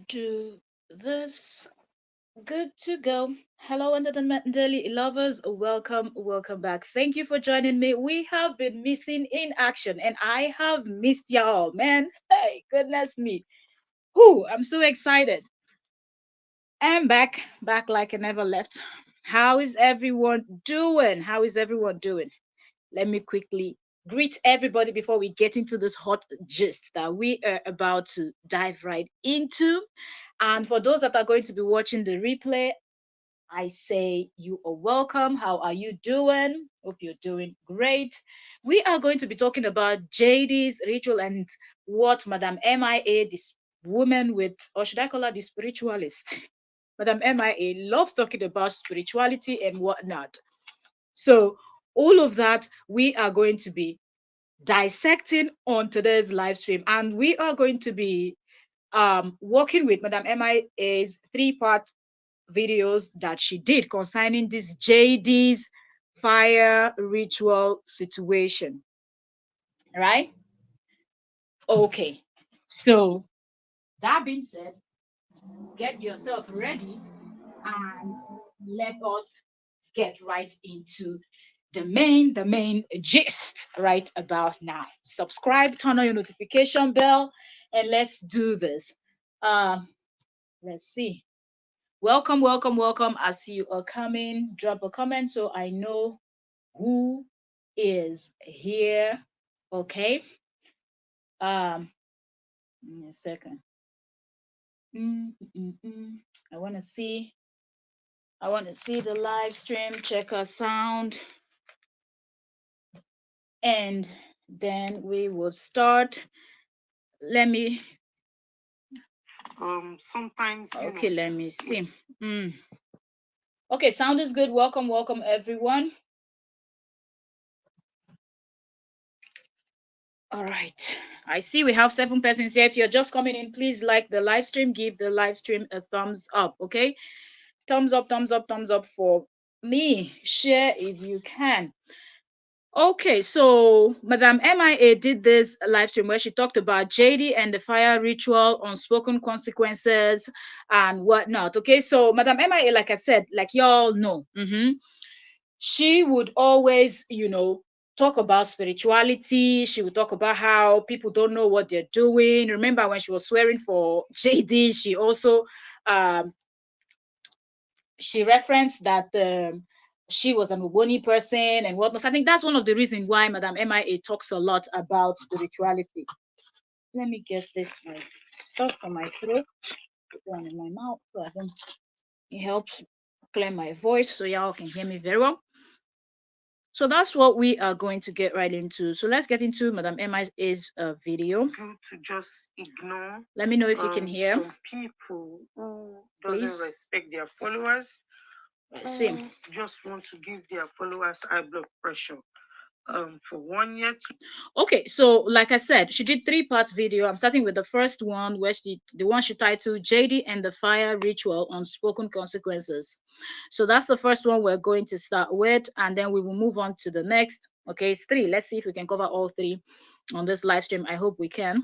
Do this. Good to go. Hello, Entertainment Daily lovers. Welcome back. Thank you for joining me. We have been missing in action, and I have missed y'all, man. Hey, goodness me. Whoo, I'm so excited. I'm back like I never left. How is everyone doing? How is everyone doing? Let me quickly greet everybody before we get into this hot gist that we are about to dive right into. And for those that are going to be watching the replay, I say you are welcome. How are you doing? Hope you're doing great. We are going to be talking about JD's ritual and what Madame MIA, this woman with, or should I call her the spiritualist? Madame MIA loves talking about spirituality and whatnot. So, all of that we are going to be dissecting on today's live stream, and we are going to be working with Madame MIA's three-part videos that she did concerning this JD's fire ritual situation. Right? Okay. So, that being said, get yourself ready and let us get right into the main gist right about now. Subscribe, turn on your notification bell, and let's do this. Um, let's see. Welcome. As you are coming, drop a comment so I know who is here. Okay. Um, Give me a second. Mm, mm, mm, mm. I want to see. I want to see the live stream. Check our sound, and then we will start. Let me. Sometimes. Okay. Let me see. Mm. Okay, sound is good. Welcome, everyone. All right. I see we have 7 persons here. If you're just coming in, please like the live stream. Give the live stream a thumbs up. Okay. Thumbs up for me. Share if you can. Okay, so Madame MIA did this live stream where she talked about JD and the fire ritual, unspoken consequences, and whatnot. Okay, so Madame MIA, like I said, like y'all know, she would always, talk about spirituality. She would talk about how people don't know what they're doing. Remember when she was swearing for JD, she also um, she referenced that she was an Uboni person and whatnot. So I think that's one of the reasons why Madame MIA talks a lot about spirituality. Let me get this my stuff from my throat, put one in my mouth, so it helps clear my voice so y'all can hear me very well. So that's what we are going to get right into. So let's get into Madame MIA's video. Good to just ignore. Let me know if you can hear. Some people who doesn't respect their followers, who just want to give their followers high blood pressure. For 1 year. Okay, so like I said, she did 3 parts video. I'm starting with the first one, where the one she titled JD and the Fire Ritual, Unspoken Consequences. So that's the first one we're going to start with, and then we will move on to the next. Okay, it's 3. Let's see if we can cover all 3 on this live stream. I hope we can.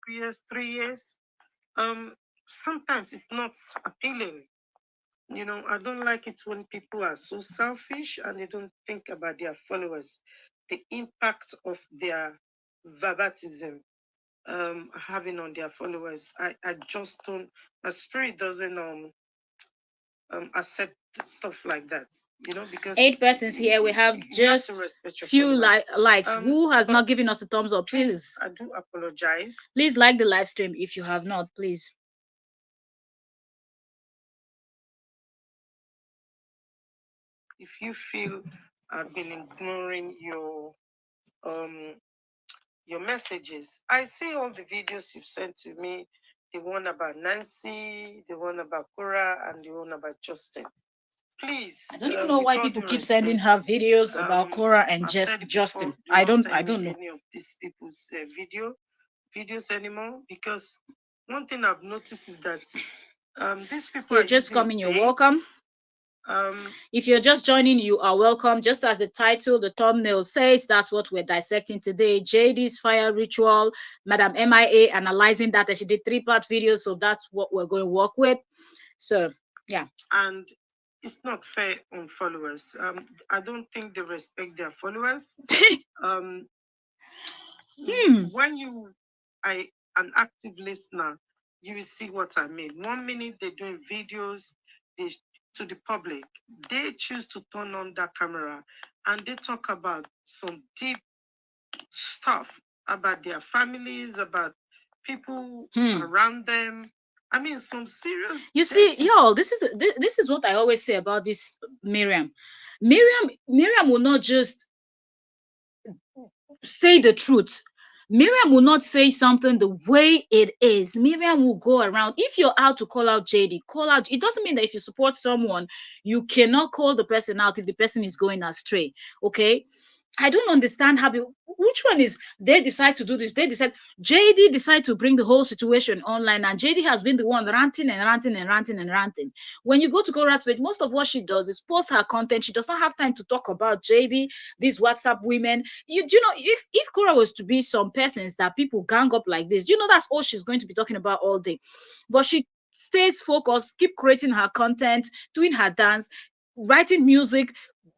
3 years, 3 years. Sometimes it's not appealing. I don't like it when people are so selfish and they don't think about their followers, the impact of their verbatism having on their followers. I just don't, my spirit doesn't accept stuff like that, because 8 persons here. We have just few likes. Who has not given us a thumbs up? Please, I do apologize. Please like the live stream if you have not, please. If you feel I've been ignoring your messages, I see all the videos you've sent to me, the one about Nancy, the one about Cora, and the one about Justin. Please. I don't even know why people keep sending her videos about Cora and Justin. I don't know any of these people's videos anymore, because one thing I've noticed is that these people are just coming. You're welcome. If you're just joining, you are welcome. Just as the title, the thumbnail says, that's what we're dissecting today. JD's fire ritual, Madam MIA analyzing that, and she did three-part video, so that's what we're going to work with. So, yeah. And it's not fair on followers. I don't think they respect their followers. When you are an active listener, you will see what I mean. 1 minute they're doing videos they, to the public. They choose to turn on that camera and they talk about some deep stuff about their families, about people around them. I mean, some serious. You see, y'all, this is what I always say about this Miriam. Miriam will not just say the truth. Miriam will not say something the way it is. Miriam will go around. If you're out to call out JD, call out. It doesn't mean that if you support someone, you cannot call the person out if the person is going astray. Okay? I don't understand how which one is they decide to do this. They decide JD decide to bring the whole situation online, and JD has been the one ranting and ranting and ranting and ranting. When you go to Cora's page, most of what she does is post her content. She does not have time to talk about JD, these WhatsApp women. You know, if Cora was to be some persons that people gang up like this, you know, that's all she's going to be talking about all day. But she stays focused, keep creating her content, doing her dance, writing music,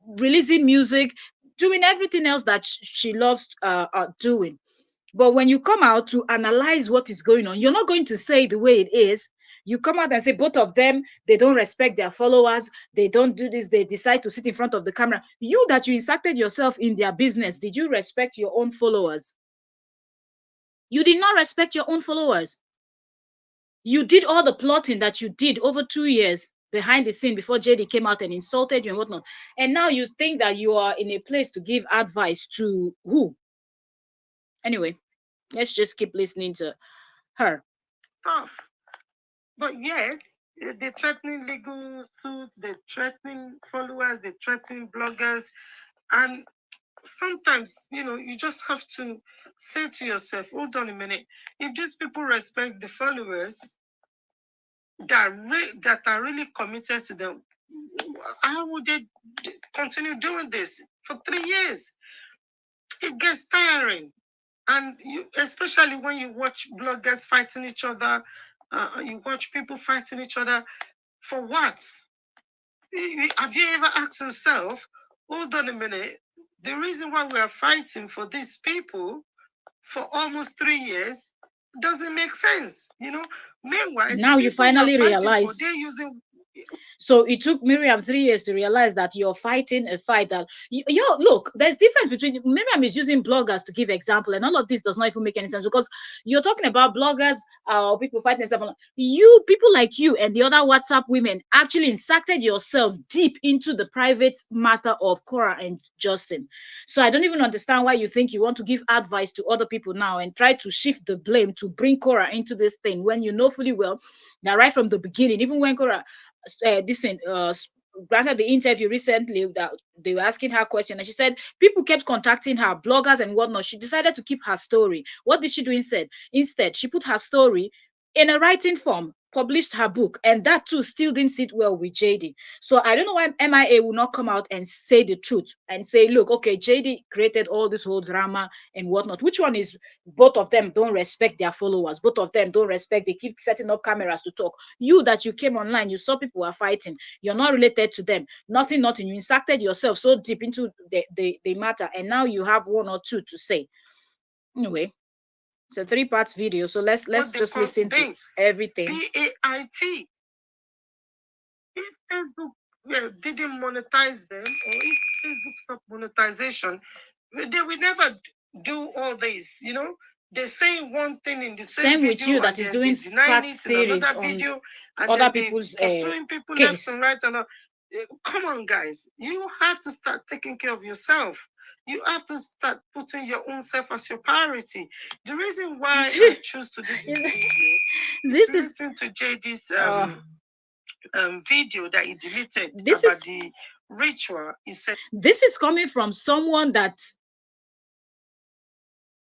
releasing music, doing everything else that she loves doing. But when you come out to analyze what is going on, you're not going to say the way it is. You come out and say both of them, they don't respect their followers, they don't do this, they decide to sit in front of the camera. You that you inserted yourself in their business, did you respect your own followers? You did not respect your own followers. You did all the plotting that you did over 2 years behind the scene before JD came out and insulted you and whatnot. And now you think that you are in a place to give advice to who? Anyway, let's just keep listening to her. Tough. But yet, they're threatening legal suits, they're threatening followers, they're threatening bloggers. And sometimes, you just have to say to yourself, hold on a minute. If these people respect the followers that are really committed to them, how would they continue doing this for 3 years? It gets tiring. And especially when you watch bloggers fighting each other, you watch people fighting each other for what? Have you ever asked yourself, hold on a minute, the reason why we are fighting for these people for almost 3 years doesn't make sense, Meanwhile, Now the you people we are finally fighting for, realize. they're using. So it took Miriam 3 years to realize that you're fighting a fight that look, there's difference between Miriam is using bloggers to give example, and all of this does not even make any sense because you're talking about bloggers or people fighting someone. You people like you and the other WhatsApp women actually inserted yourself deep into the private matter of Cora and Justin. So I don't even understand why you think you want to give advice to other people now and try to shift the blame to bring Cora into this thing when you know fully well that right from the beginning, even when Cora granted the interview recently that they were asking her question and she said people kept contacting her, bloggers and whatnot. She decided to keep her story. What did she do instead she put her story in a writing form, published her book, and that too still didn't sit well with JD. So I don't know why MIA will not come out and say the truth and say, look, okay, JD created all this whole drama and whatnot. Which one is both of them don't respect their followers, both of them don't respect, they keep setting up cameras to talk. You that you came online, you saw people are fighting, you're not related to them, nothing, you inserted yourself so deep into the matter, and now you have one or two to say. Anyway, it's a three parts video, so let's What they just call listen to baits. everything. BAIT. If Facebook didn't monetize them, or if Facebook stopped monetization, they will never do all this. They say one thing in the same Same with video you and that is then doing they denying part it in series another on video, and other then they people's pursuing people left case. and right. And come on, guys, you have to start taking care of yourself. You have to start putting your own self as your priority. The reason why I choose to do this video This is is listening to JD's video that he deleted this about is the ritual. He said this is coming from someone that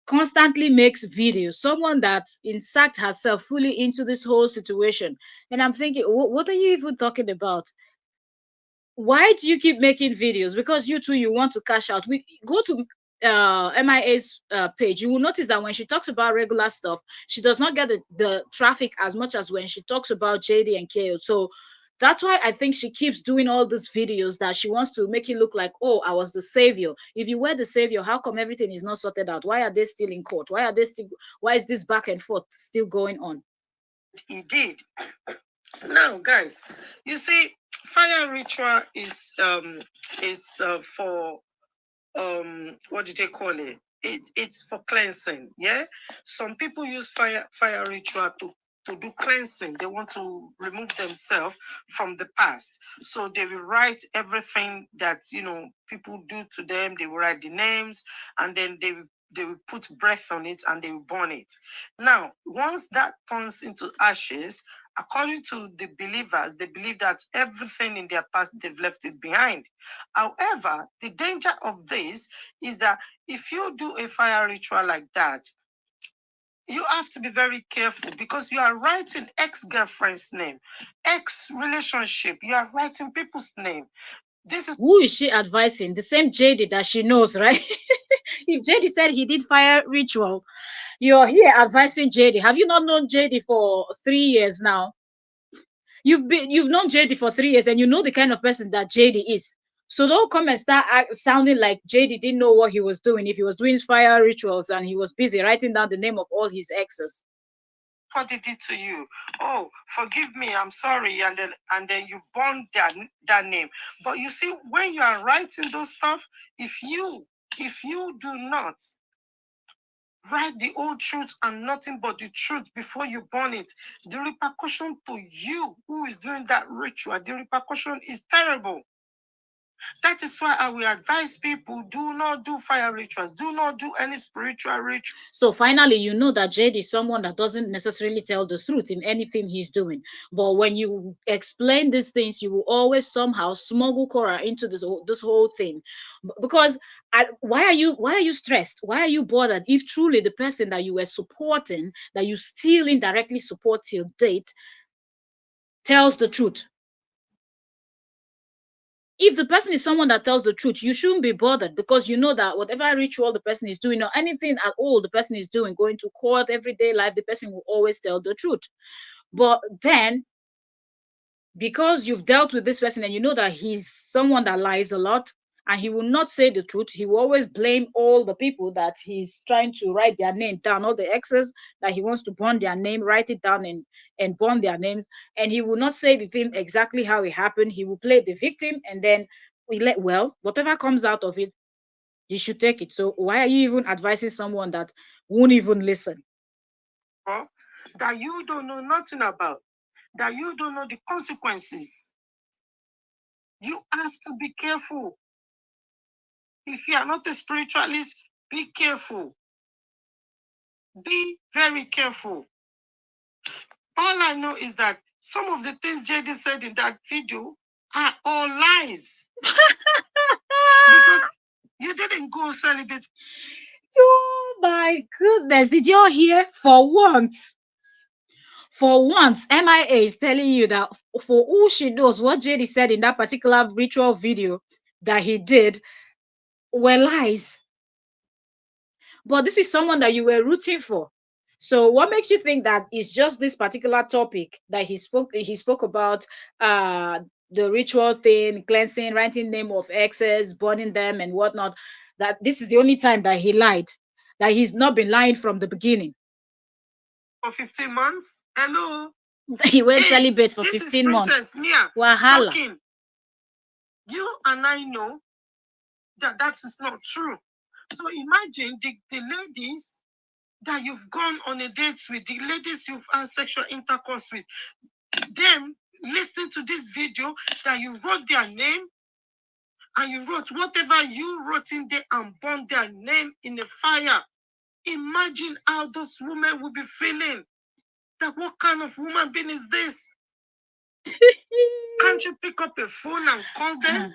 constantly makes videos, someone that insert herself fully into this whole situation. And I'm thinking, what are you even talking about? why do you keep making videos? Because you too, you want to cash out. We go to MIA's page. You will notice that when she talks about regular stuff, she does not get the traffic as much as when she talks about JD and KO. So that's why I think she keeps doing all these videos, that she wants to make it look like, oh, I was the savior. If you were the savior, how come everything is not sorted out? Why are they still in court? Why is this back and forth still going on? He did. Now, guys, you see, fire ritual is for what do they call it? It's for cleansing. Yeah, some people use fire ritual to do cleansing. They want to remove themselves from the past, so they will write everything that people do to them. They will write the names, and then they will put breath on it, and they will burn it. Now, once that turns into ashes, according to the believers, they believe that everything in their past, they've left it behind. However, the danger of this is that if you do a fire ritual like that, you have to be very careful, because you are writing ex-girlfriend's name, ex-relationship, you are writing people's name. This is Who is she advising? The same JD that she knows, right? If JD said he did fire ritual, you're here advising JD. Have you not known JD for 3 years now? You've known JD for 3 years, and you know the kind of person that JD is. So don't come and start sounding like JD didn't know what he was doing if he was doing fire rituals and he was busy writing down the name of all his exes. what they did to you. Oh, forgive me, I'm sorry, and then you burn that name. But you see, when you are writing those stuff, if you do not write the old truth and nothing but the truth before you burn it, the repercussion to you who is doing that ritual, the repercussion is terrible. That is why I will advise people, do not do fire rituals, do not do any spiritual ritual. So finally, you know that Jade is someone that doesn't necessarily tell the truth in anything he's doing. But when you explain these things, you will always somehow smuggle Cora into this whole thing. Because why are you stressed? Why are you bothered if truly the person that you were supporting, that you still indirectly support till date, tells the truth? If the person is someone that tells the truth, you shouldn't be bothered, because you know that whatever ritual the person is doing or anything at all the person is doing, going to court, everyday life, the person will always tell the truth. But then, because you've dealt with this person and you know that he's someone that lies a lot and he will not say the truth, he will always blame all the people that he's trying to write their name down, all the exes that he wants to burn their name, write it down and burn their names. And he will not say the thing exactly how it happened. He will play the victim, and then well, whatever comes out of it, you should take it. So why are you even advising someone that won't even listen? That you don't know nothing about, that you don't know the consequences. You have to be careful. If you are not a spiritualist, be careful. Be very careful. All I know is that some of the things JD said in that video are all lies. Because you didn't go celebrate. Oh my goodness, did you hear? For once, MIA is telling you that for all she knows, what JD said in that particular ritual video that he did were lies. But this is someone that you were rooting for. So what makes you think that it's just this particular topic that he spoke about, the ritual thing, cleansing, writing name of exes, burning them and whatnot, that this is the only time that he lied, that he's not been lying from the beginning? For 15 months? Hello? He went Hey, celibate for this is 15 months. Princess Mia Wahala. talking. You and I know that that is not true. So imagine the ladies that you've gone on a date with, the ladies you've had sexual intercourse with, them listen to this video that you wrote their name, and you wrote whatever you wrote in there and burned their name in the fire. Imagine how those women will be feeling. That what kind of woman being is this? Can't you pick up a phone and call them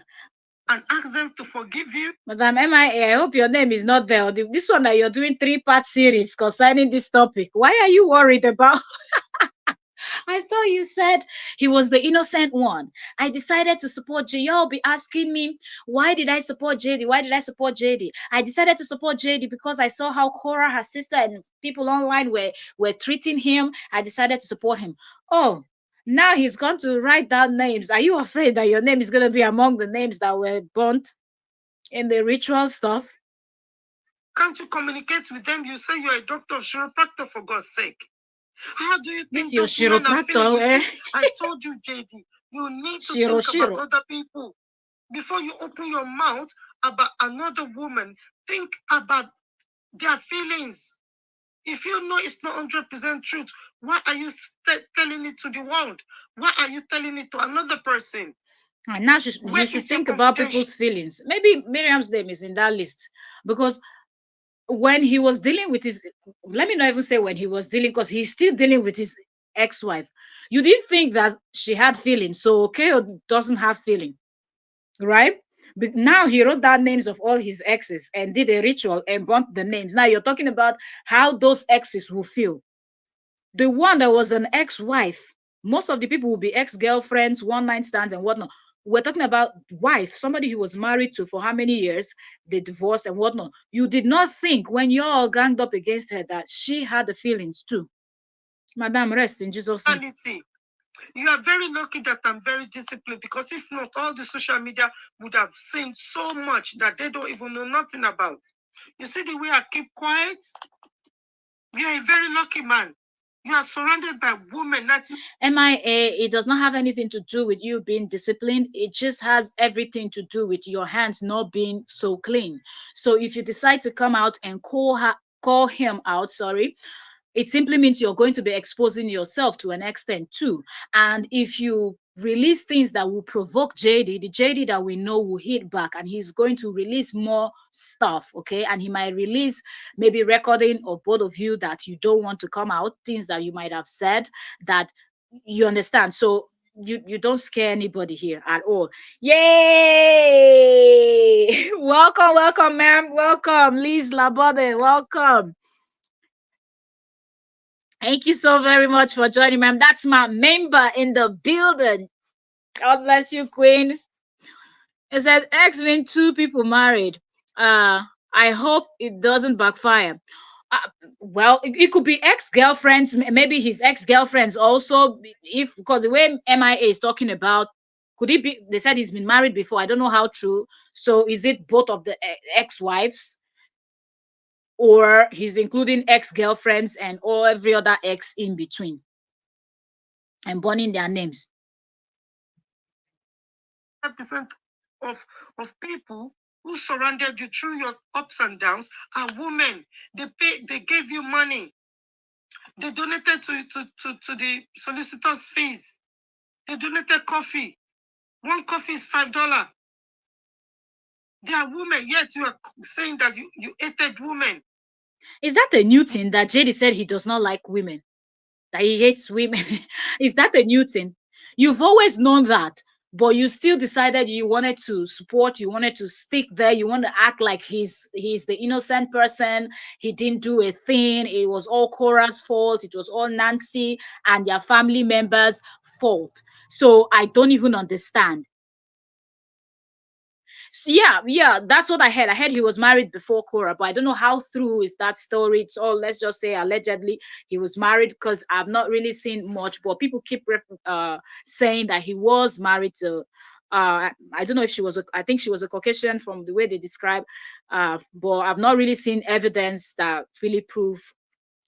and ask them to forgive you? Madam MIA, I hope your name is not there. This one that you're doing 3-part series concerning this topic. Why are you worried about? I thought you said he was the innocent one. I decided to support JD. Y'all be asking me, why did I support JD? Why did I support JD? I decided to support JD because I saw how Cora, her sister, and people online were treating him. I decided to support him. Oh, now he's gone to write down names. Are you afraid that your name is going to be among the names that were burnt in the ritual stuff? Can't you communicate with them? You say you're a doctor of chiropractor, for God's sake. How do you This think your those women are feeling? chiropractor, You eh? see, I told you, JD, you need to Shiro think about Shiro. other people. Before you open your mouth about another woman, think about their feelings. If you know it's not 100% truth, why are you telling it to the world? Why are you telling it to another person? And now Where you should is your think about confidential? people's feelings. Maybe Miriam's name is in that list because when he was dealing with his, let me not even say when he was dealing, because he's still dealing with his ex-wife. You didn't think that she had feelings, so Keo doesn't have feeling, right? But now he wrote down names of all his exes and did a ritual and burnt the names. Now you're talking about how those exes will feel. The one that was an ex-wife, most of the people will be ex-girlfriends, one night stands, and whatnot. We're talking about wife, somebody he was married to for how many years, they divorced and whatnot. You did not think when you all ganged up against her that she had the feelings too. Madam, rest in Jesus' name. You are very lucky that I'm very disciplined, because if not, all the social media would have seen so much that they don't even know nothing about. You see the way I keep quiet? You are a very lucky man. You are surrounded by women. That's MIA, it does not have anything to do with you being disciplined. It just has everything to do with your hands not being so clean. So if you decide to come out and call him out, sorry, it simply means you're going to be exposing yourself to an extent too. And if you release things that will provoke JD, the JD that we know will hit back, and he's going to release more stuff, okay? And he might release maybe recording of both of you that you don't want to come out, things that you might have said that you understand. So you don't scare anybody here at all. Yay! Welcome, welcome, ma'am. Welcome, Liz Labode. Welcome. Thank you so very much for joining, ma'am. That's my member in the building. God bless you, Queen. It said X mean two people married. I hope it doesn't backfire. Uh, well, it could be ex-girlfriends, maybe his ex-girlfriends also. If because the way MIA is talking about, could it be? They said he's been married before. I don't know how true. So is it both of the ex-wives, or he's including ex-girlfriends and all every other ex in between and burning their names? 5% of, of people who surrounded you through your ups and downs are women. They gave you money. They donated to the solicitor's fees. They donated coffee. One coffee is $5. They are women, yet you are saying that you hated women. Is that a new thing that JD said he does not like women? That he hates women? Is that a new thing? You've always known that, but you still decided you wanted to support, you wanted to stick there, you want to act like he's the innocent person. He didn't do a thing. It was all Cora's fault. It was all Nancy and their family members' fault. So I don't even understand. Yeah, that's what I heard. I heard he was married before Cora, but I don't know how true is that story. It's all, let's just say, allegedly he was married, because I've not really seen much. But people keep saying that he was married to. I don't know if she was. I think she was a Caucasian from the way they describe. But I've not really seen evidence that really prove,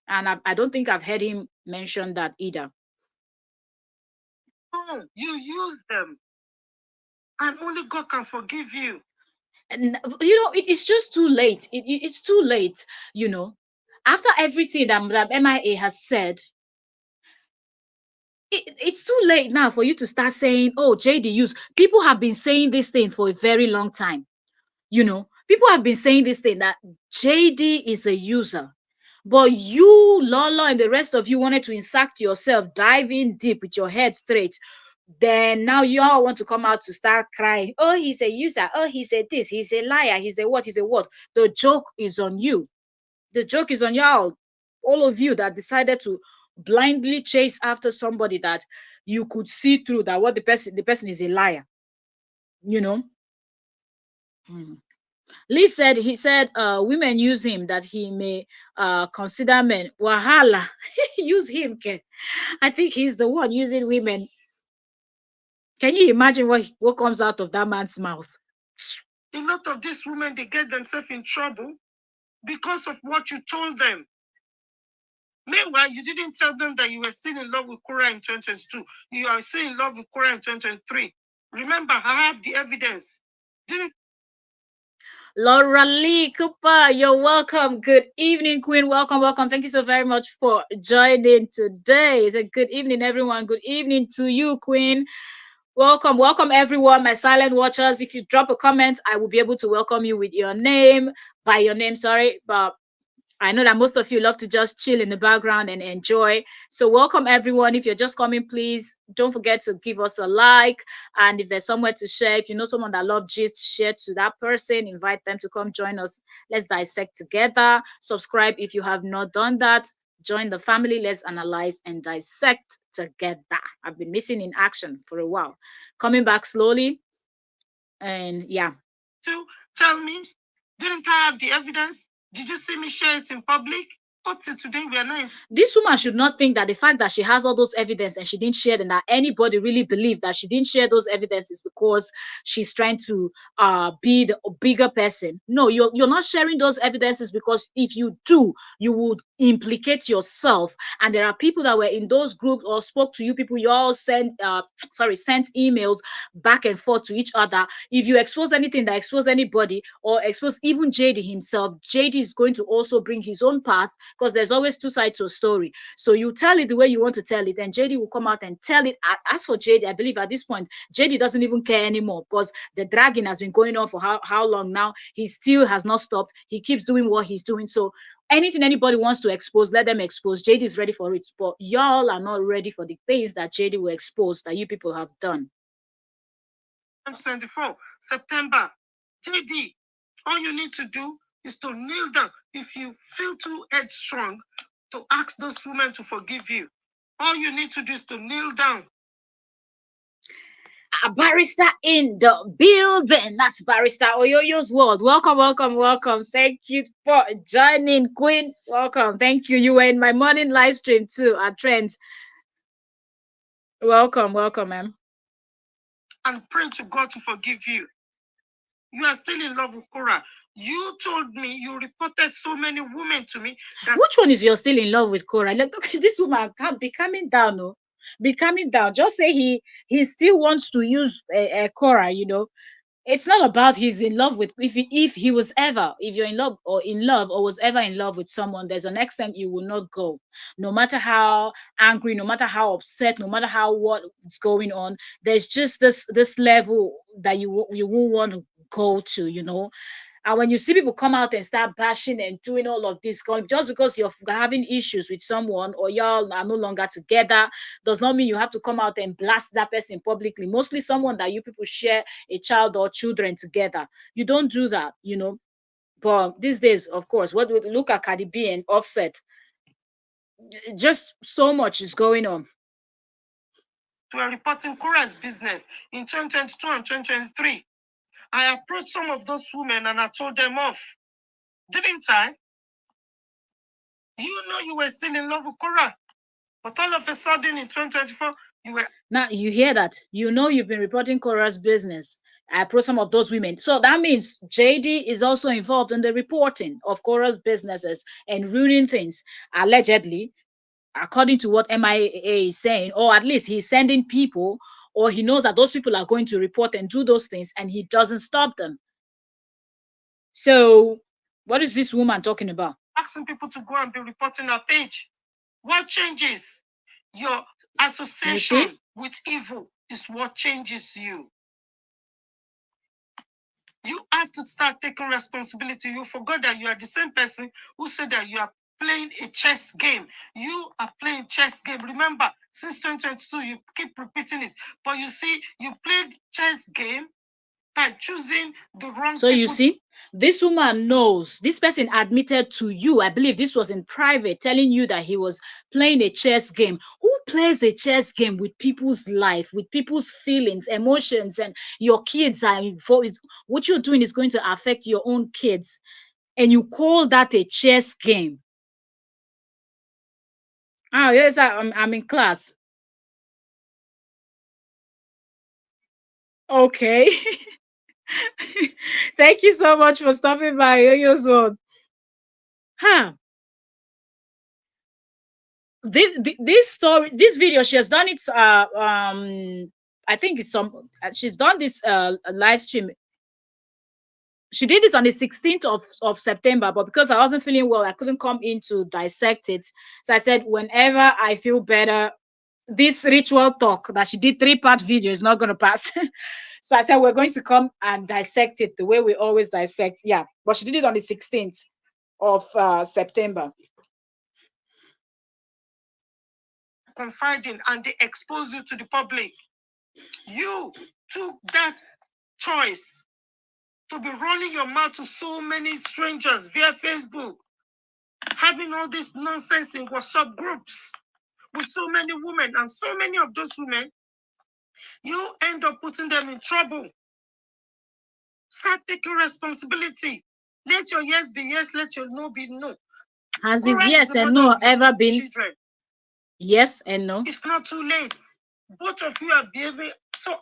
and I don't think I've heard him mention that either. No, you use them, and only God can forgive you. And it's just too late. It's too late. You know, after everything that MIA has said, it's too late now for you to start saying, oh, JD use. People have been saying this thing for a very long time. People have been saying this thing that JD is a user. But you, Lola, and the rest of you wanted to insert yourself, dive in deep with your head straight. Then now you all want to come out to start crying. Oh, he's a user. Oh, he's a this. He's a liar. He's a what? He's a what? The joke is on you. The joke is on y'all. All of you that decided to blindly chase after somebody that you could see through that what the person is a liar, you know. Hmm. Lee said he said women use him that he may consider men. Wahala. Use him. I think he's the one using women. Can you imagine what comes out of that man's mouth? A lot of these women, they get themselves in trouble because of what you told them. Meanwhile, you didn't tell them that you were still in love with Cora in 2022. You are still in love with Cora in 2023. Remember, I have the evidence. Didn't Laura Lee Cooper, you're welcome. Good evening, Queen. Welcome, welcome. Thank you so very much for joining today. It's a good evening, everyone. Good evening to you, Queen. Welcome, welcome, everyone. My silent watchers. If you drop a comment, I will be able to welcome you with your name, by your name, sorry. But I know that most of you love to just chill in the background and enjoy. So, welcome everyone. If you're just coming, please don't forget to give us a like. And if there's somewhere to share, if you know someone that loves gist, share to that person. Invite them to come join us. Let's dissect together. Subscribe if you have not done that. Join the family. Let's analyze and dissect together. I've been missing in action for a while. Coming back slowly. And yeah, to tell me? Didn't I have the evidence? Did you see me share it in public? Up to today, we are not. this woman should not think that the fact that she has all those evidence and she didn't share them, that anybody really believe that she didn't share those evidences because she's trying to be the bigger person. No, you're not sharing those evidences because if you do, you would implicate yourself. And there are people that were in those groups or spoke to you people. You all sent sent emails back and forth to each other. If you expose anything that expose anybody or expose even JD himself, JD is going to also bring his own path, because there's always two sides to a story. So you tell it the way you want to tell it, and JD will come out and tell it. As for JD, I believe at this point, JD doesn't even care anymore, because the dragging has been going on for how long now. He still has not stopped. He keeps doing what he's doing. So anything anybody wants to expose, let them expose. JD is ready for it. But y'all are not ready for the things that JD will expose that you people have done. 24 September, JD, all you need to do is to kneel down. If you feel too headstrong, to ask those women to forgive you. All you need to do is to kneel down. A barrister in the building. That's Barrister Oyoyo's World. Welcome, welcome, welcome. Thank you for joining, Queen. Welcome. Thank you. You were in my morning live stream too at Trent. Welcome, welcome, ma'am. And pray to God to forgive you. You are still in love with Cora. You told me, you reported so many women to me that. Which one is you're still in love with Cora? Like, look, this woman can't be coming down, no? Be coming down. Just say he still wants to use a Cora, you know. It's not about he's in love with, if he was ever, if you're in love or was ever in love with someone, there's an extent you will not go, no matter how angry, no matter how upset, no matter how what's going on. There's just this level that you won't want to go to, you know. And when you see people come out and start bashing and doing all of this, just because you're having issues with someone or y'all are no longer together, does not mean you have to come out and blast that person publicly. Mostly someone that you people share a child or children together. You don't do that, you know. But these days, of course, what would look at Cardi B and Offset, just so much is going on. We're reporting Cora's business in 2022 and 2023. I approached some of those women and I told them off. Didn't I? You know you were still in love with Cora. But all of a sudden in 2024, you were. Now you hear that. You know you've been reporting Cora's business. I approach some of those women. So that means JD is also involved in the reporting of Cora's businesses and ruining things, allegedly, according to what MIA is saying, or at least he's sending people, or he knows that those people are going to report and do those things, and he doesn't stop them. So, what is this woman talking about? Asking people to go and be reporting her page. What changes? Your association with evil is what changes you. You have to start taking responsibility. You forgot that you are the same person who said that you are playing a chess game. You are playing chess game. Remember, since 2022, you keep repeating it. But you see, you played chess game by choosing the wrong So you people. see, this woman knows, this person admitted to you, I believe this was in private, telling you that he was playing a chess game. Who plays a chess game with people's life, with people's feelings, emotions, and your kids are involved? What you're doing is going to affect your own kids, and you call that a chess game? Ah, yes, I'm in class. Okay. Thank you so much for stopping by, Yo-Yo Zone. Huh. This story, this video, she has done it. I think it's some. She's done this live stream. She did this on the 16th of September, but because I wasn't feeling well, I couldn't come in to dissect it. So I said, whenever I feel better, this ritual talk that she did 3-part video is not going to pass. So I said, we're going to come and dissect it the way we always dissect. Yeah, but she did it on the 16th of September. Confiding, and they expose you to the public. You took that choice to be running your mouth to so many strangers via Facebook, having all this nonsense in WhatsApp groups with so many women, and so many of those women, you end up putting them in trouble. Start taking responsibility. Let your yes be yes, let your no be no. Has this Cora is yes the and mother no of your ever been children. yes and no? It's not too late. Both of you are behaving so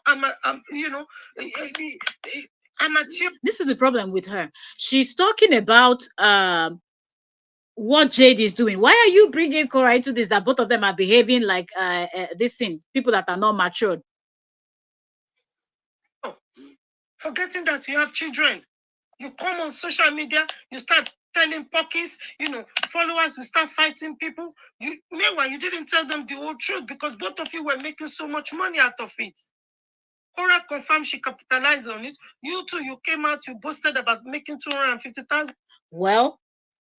amateur. This is the problem with her. She's talking about what Jade is doing. Why are you bringing Cora into this? That both of them are behaving like this thing, people that are not matured. Oh, forgetting that you have children. You come on social media, you start telling pockets, followers will start fighting people. Meanwhile, you didn't tell them the whole truth because both of you were making so much money out of it. Cora confirmed she capitalized on it. You too, you came out, you boasted about making 250,000. Well,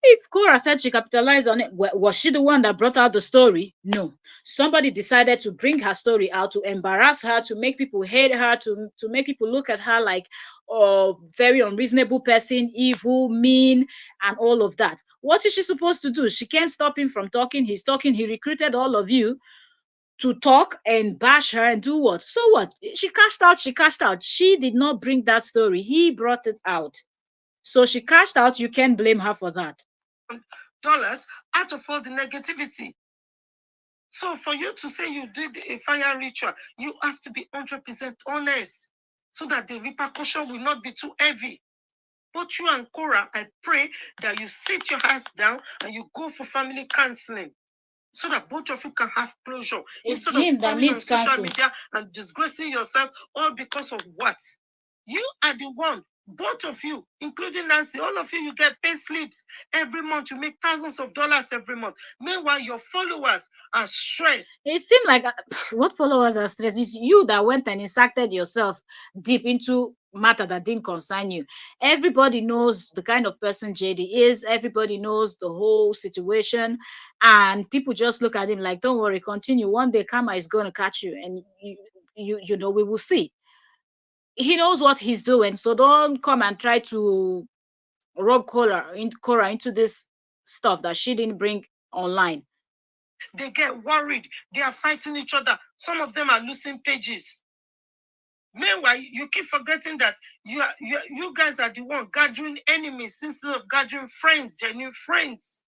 if Cora said she capitalized on it, was she the one that brought out the story? No. Somebody decided to bring her story out, to embarrass her, to make people hate her, to make people look at her like a very unreasonable person, evil, mean, and all of that. What is she supposed to do? She can't stop him from talking. He's talking. He recruited all of you to talk and bash her and do what? So what? She cashed out. She cashed out. She did not bring that story. He brought it out. So she cashed out. You can't blame her for that. Dollars out of all the negativity. So for you to say you did a fire ritual, you have to be 100% honest so that the repercussion will not be too heavy. Both you and Cora, I pray that you sit your ass down and you go for family counseling so that both of you can have closure. It's Instead of him that coming on needs social counsel. media and disgracing yourself all because of what? You are the one, both of you, including Nancy, all of you, you get pay slips every month. You make thousands of dollars every month. Meanwhile, your followers are stressed. It seemed like what followers are stressed. It's you that went and inserted yourself deep into matter that didn't concern you. Everybody knows the kind of person JD is. Everybody knows the whole situation, and people just look at him like, "Don't worry, continue. One day, karma is going to catch you, and you know we will see." He knows what he's doing, so don't come and try to rub Cora into this stuff that she didn't bring online. They get worried. They are fighting each other. Some of them are losing pages. Meanwhile, you keep forgetting that you guys are the one gathering enemies instead of gathering friends, genuine friends.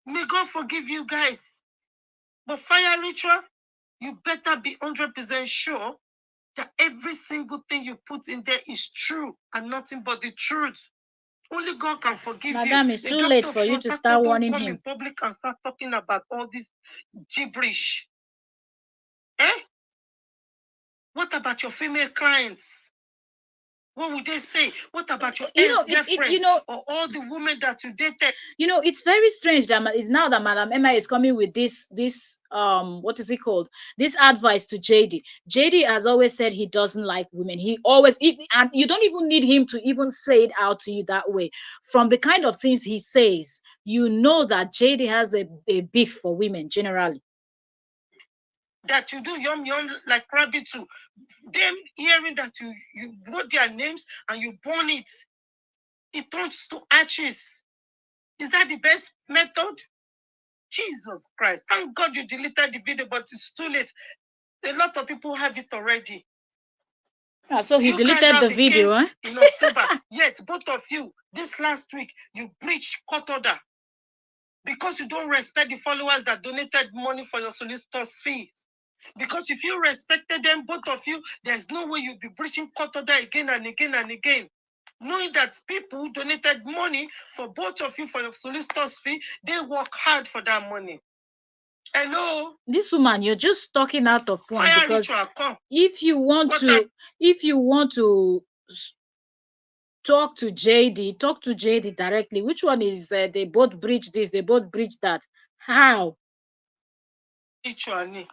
May God forgive you guys. But fire ritual, you better be 100% sure that every single thing you put in there is true and nothing but the truth. Only God can forgive Madam, you. it's A too late doctor for you front to pastor start don't warning come him. in public and start talking about all this gibberish. Eh? What about your female clients? What would they say? What about your ex-girlfriends or all the women that you dated? It's very strange that it's now that Madam Emma is coming with this what is it called? This advice to JD. JD has always said he doesn't like women. And you don't even need him to even say it out to you that way. From the kind of things he says, you know that JD has a beef for women generally. that you do yum yum like rabbit too. Them hearing that you wrote their names and you burn it, it turns to ashes. Is that the best method? Jesus Christ. Thank God you deleted the video, but it's too late. A lot of people have it already. So he deleted the video, huh? In October. Yet, both of you, this last week, you breached court order because you don't respect the followers that donated money for your solicitor's fees. Because if you respected them, both of you, there's no way you'll be breaching court order again and again and again. Knowing that people who donated money for both of you for your solicitor's fee, they work hard for that money. Hello? This woman, you're just talking out of point, because if you want to talk to JD directly. Which one is they both breach this, they both breach that? How? Phone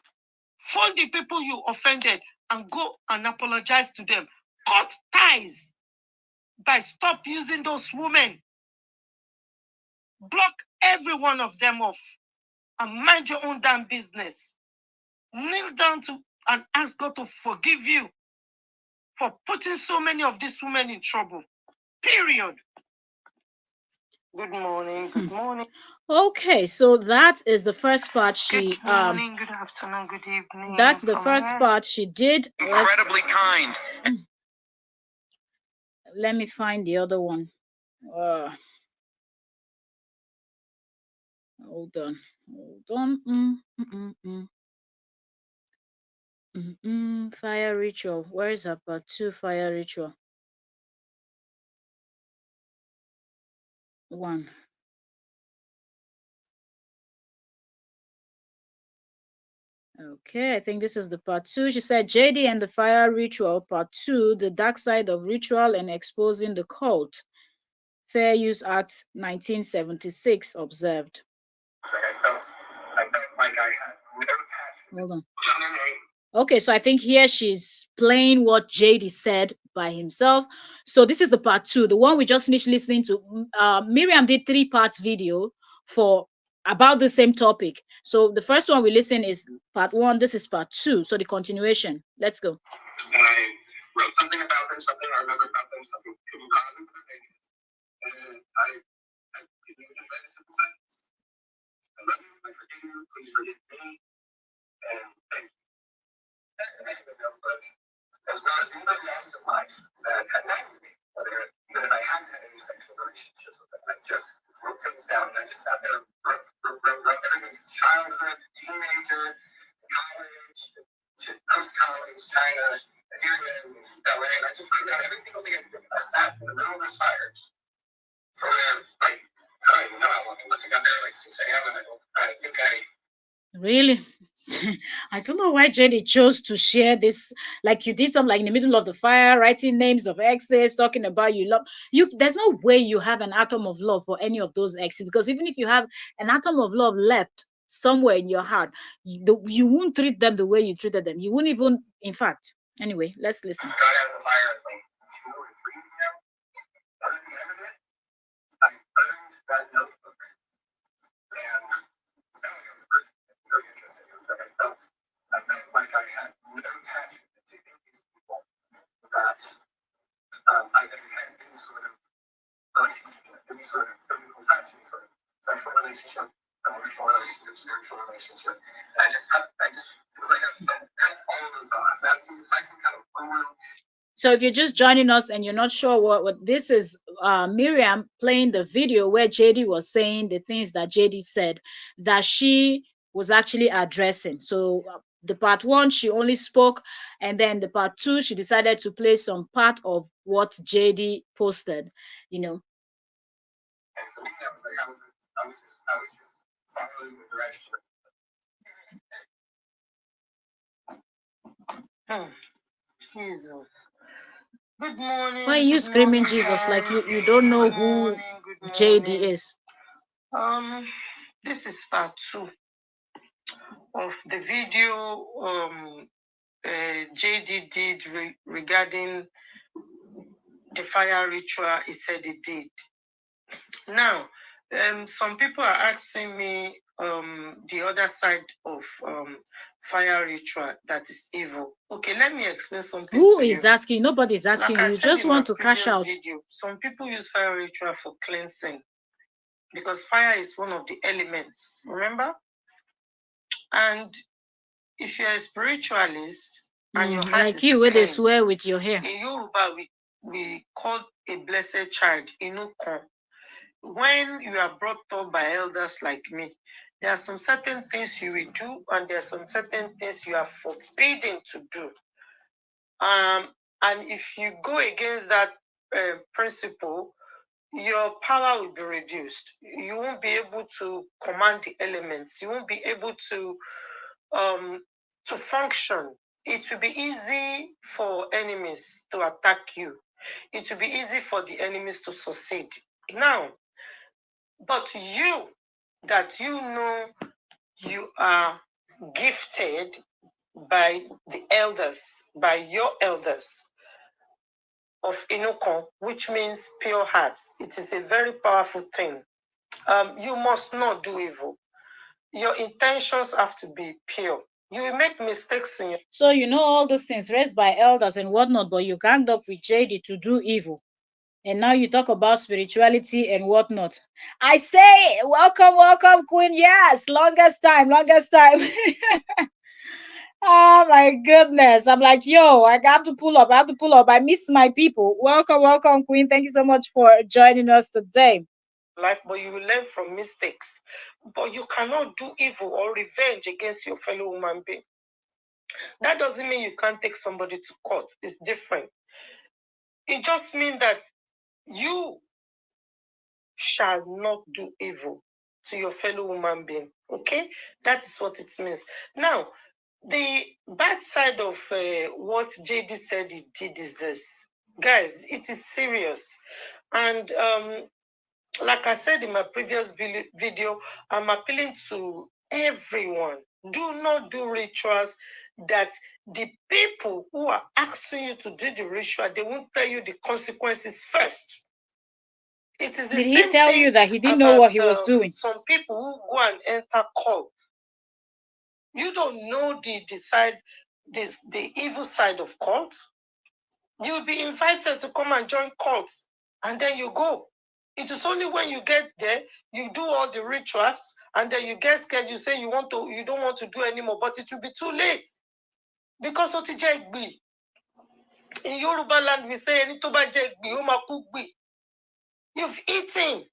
the people you offended and go and apologize to them. Cut ties by stop using those women. Block every one of them off and mind your own damn business. Kneel down to and ask God to forgive you for putting so many of these women in trouble. Period. Good morning. Good morning. Okay, so that is the first part. Good morning, good afternoon, good evening. That's the first part she did. Incredibly kind. Let me find the other one. Hold on. Fire ritual. Where is her part 2 fire ritual? 1. Okay, I think this is the part 2. She said JD and the fire ritual, part 2, the dark side of ritual and exposing the cult. Fair Use Act 1976 observed. I felt like I had no passion. Hold on. Okay, so I think here she's playing what JD said by himself. So this is the part 2, the one we just finished listening to. Miriam did 3 parts video for about the same topic. So the first one we listen is part 1. This is part 2. So the continuation. Let's go. And I wrote something about them, something I remember about them, something couldn't cause them to make it. And I give you just read a simple sentence. I love you, I forgive you, please forgive me, and thank you. But as well as anybody else in life that had met with me, even if I hadn't had any sexual relationships with them, I just wrote things down. I just sat there and wrote everything from childhood, teenager, college, to post-college, China, Nigeria, LA, and I just wrote down every single thing I did. I sat in the middle of this fire for like, I don't even know how long. I must have got there like 6 a.m. and I think Really? I don't know why Jenny chose to share this. Like you did something like in the middle of the fire, writing names of exes, talking about you love you. There's no way you have an atom of love for any of those exes, because even if you have an atom of love left somewhere in your heart, you won't treat them the way you treated them. You won't even, in fact. Anyway, let's listen. got out of the fire at like 2 or 3 p.m. At the end of it, I burned that notebook. And that was very interesting. It was that I felt like I had no passion to these people that I had had any sort of relationship, any sort of physical touch, any sort of sexual relationship, emotional relationship, spiritual relationship. And it was like I cut all of those dots. That's like some kind of guru. So if you're just joining us and you're not sure what this is, Miriam playing the video where JD was saying the things that JD said that she was actually addressing. So the part 1, she only spoke, and then the part 2, she decided to play some part of what JD posted, you know. And for me, that was like I was just following the direction. Jesus. Good morning. Why are you screaming Jesus like you don't know who JD is? This is part 2 of the video JD did regarding the fire ritual he said he did. Now, some people are asking me the other side of fire ritual that is evil. Okay, let me explain something Who to is you. asking? Nobody is asking. Like I You said just in my want to cash previous out. video, some people use fire ritual for cleansing because fire is one of the elements, remember? And if you're a spiritualist and your heart Like is you, where they clean, swear with your hair. in Yoruba, we call a blessed child Inukon. When you are brought up by elders like me, there are some certain things you will do, and there are some certain things you are forbidden to do. And if you go against that principle, your power will be reduced. You won't be able to command the elements. You won't be able to function. It will be easy for enemies to attack you. It will be easy for the enemies to succeed. Now, but you, that you know you are gifted by the elders, by your elders of Inukon, which means pure hearts. It is a very powerful thing. You must not do evil. Your intentions have to be pure. You will make mistakes in your... So you know all those things raised by elders and whatnot, but you ganged up with JD to do evil. And now you talk about spirituality and whatnot. I say, welcome, welcome, Queen. Yes, longest time, longest time. Oh my goodness. I'm like, yo, I have to pull up. I have to pull up. I miss my people. Welcome, welcome, Queen. Thank you so much for joining us today. Life, but you will learn from mistakes. But you cannot do evil or revenge against your fellow human being. That doesn't mean you can't take somebody to court. It's different. It just means that you shall not do evil to your fellow human being. Okay? That is what it means. Now, the bad side of what JD said he did is this. Guys, it is serious. And like I said in my previous video, I'm appealing to everyone. Do not do rituals that the people who are asking you to do the ritual, they won't tell you the consequences first. It is the Did he same tell thing you that he didn't know about what he was doing? some people who go and enter cult. You don't know the evil side of cult. You'll be invited to come and join cults, and then you go. It is only when you get there, you do all the rituals, and then you get scared, you say you don't want to do anymore, but it will be too late. Because in Yoruba land, we say, you've eaten.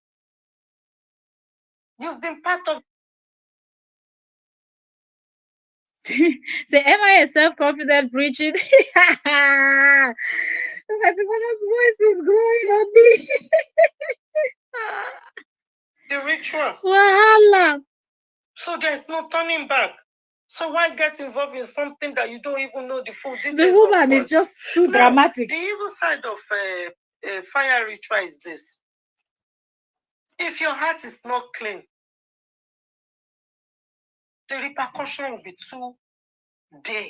You've been part of... Say, am I a self-confident preaching? It's like the woman's voice is growing on me. the ritual. Wahala. So there's no turning back. So why get involved in something that you don't even know the full details The of? woman is just too dramatic. The evil side of fire ritual is this. If your heart is not clean, the repercussion will be too there.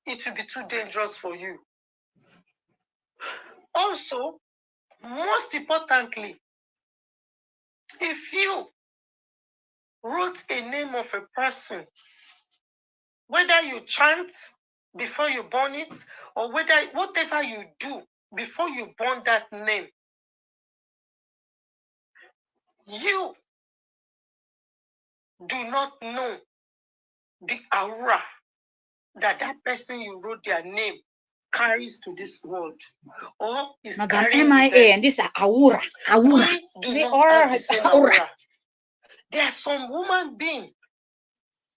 It will be too dangerous for you. Also, most importantly, if you wrote a name of a person, whether you chant before you burn it, or whatever you do before you burn that name, you do not know the aura that person you wrote their name carries to this world, or is Madam carrying MIA, and this are aura. We do They not have the same aura. There are some human beings.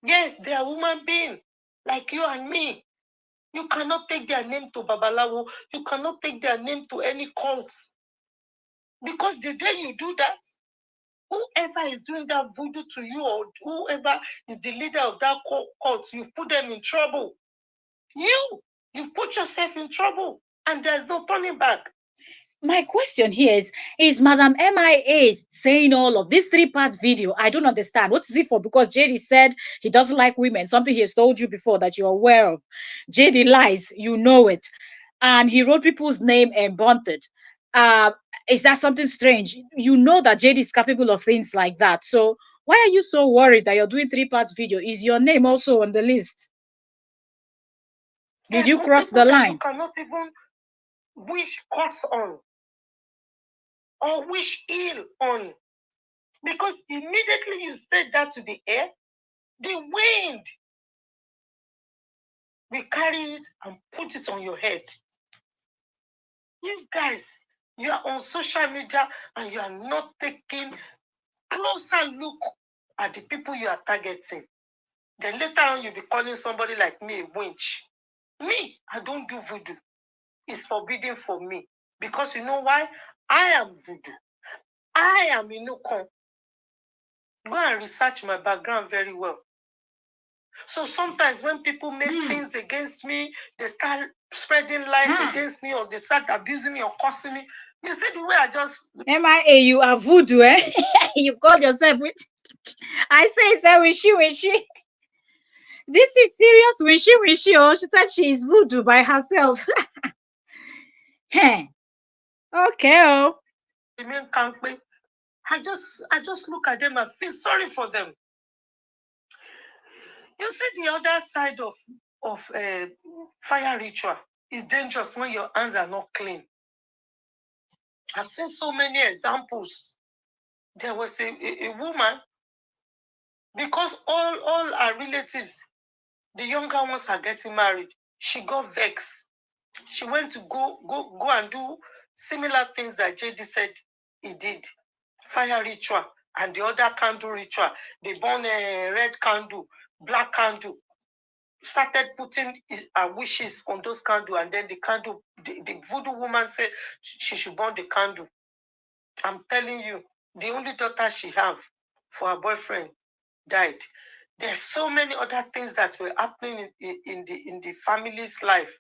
Yes, they are human beings like you and me. You cannot take their name to Babalawo. You cannot take their name to any cult. Because the day you do that, whoever is doing that voodoo to you, or whoever is the leader of that cult, you've put them in trouble. You've put yourself in trouble, and there's no turning back. My question here is Madam MIA saying all of this 3-part video? I don't understand. What is it for? Because JD said he doesn't like women, something he has told you before that you're aware of. JD lies, you know it. And he wrote people's name and burnt it. Is that something strange? You know that JD is capable of things like that. So why are you so worried that you're doing 3-part video? Is your name also on the list? Did you cross the line? You cannot even wish curse on or wish ill on, because immediately you said that to the air, the wind will carry it and put it on your head. You guys, you are on social media and you are not taking closer look at the people you are targeting. Then later on, you'll be calling somebody like me a winch. Me, I don't do voodoo. It's forbidden for me. Because you know why? I am voodoo. I am Inukon. Go and research my background very well. So sometimes when people make things against me, they start spreading lies against me, or they start abusing me or cursing me. You see the way I just... MIA, you are voodoo, eh? You called yourself with... I say, wishy. This is serious wishy. Oh, she said she is voodoo by herself. Okay, oh. I just look at them and feel sorry for them. You see, the other side of fire ritual is dangerous when your hands are not clean. I've seen so many examples. There was a woman, because all her relatives, the younger ones, are getting married. She got vexed. She went to go and do similar things that JD said he did. Fire ritual and the other candle ritual. They burn a red candle, black candle. Started putting wishes on those candles, and then the candle, the voodoo woman said she should burn the candle. I'm telling you, the only daughter she have for her boyfriend died. There's so many other things that were happening in the family's life.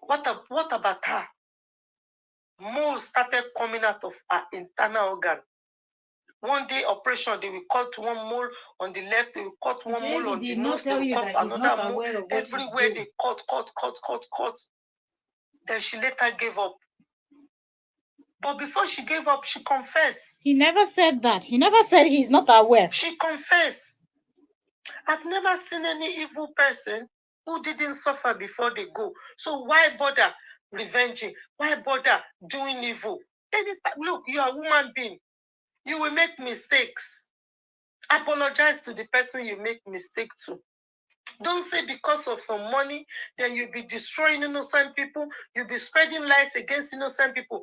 What about her? Moles started coming out of her internal organ. One day operation, they will cut one mole on the left, they will cut one mole on the nose, they will cut another mole. Everywhere they cut. Then she later gave up. But before she gave up, she confessed. He never said that. He never said he's not aware. She confessed. I've never seen any evil person who didn't suffer before they go. So why bother revenging? Why bother doing evil? Look, you are a human being. You will make mistakes. Apologize to the person you make mistake to. Don't say because of some money, then you'll be destroying innocent people. You'll be spreading lies against innocent people.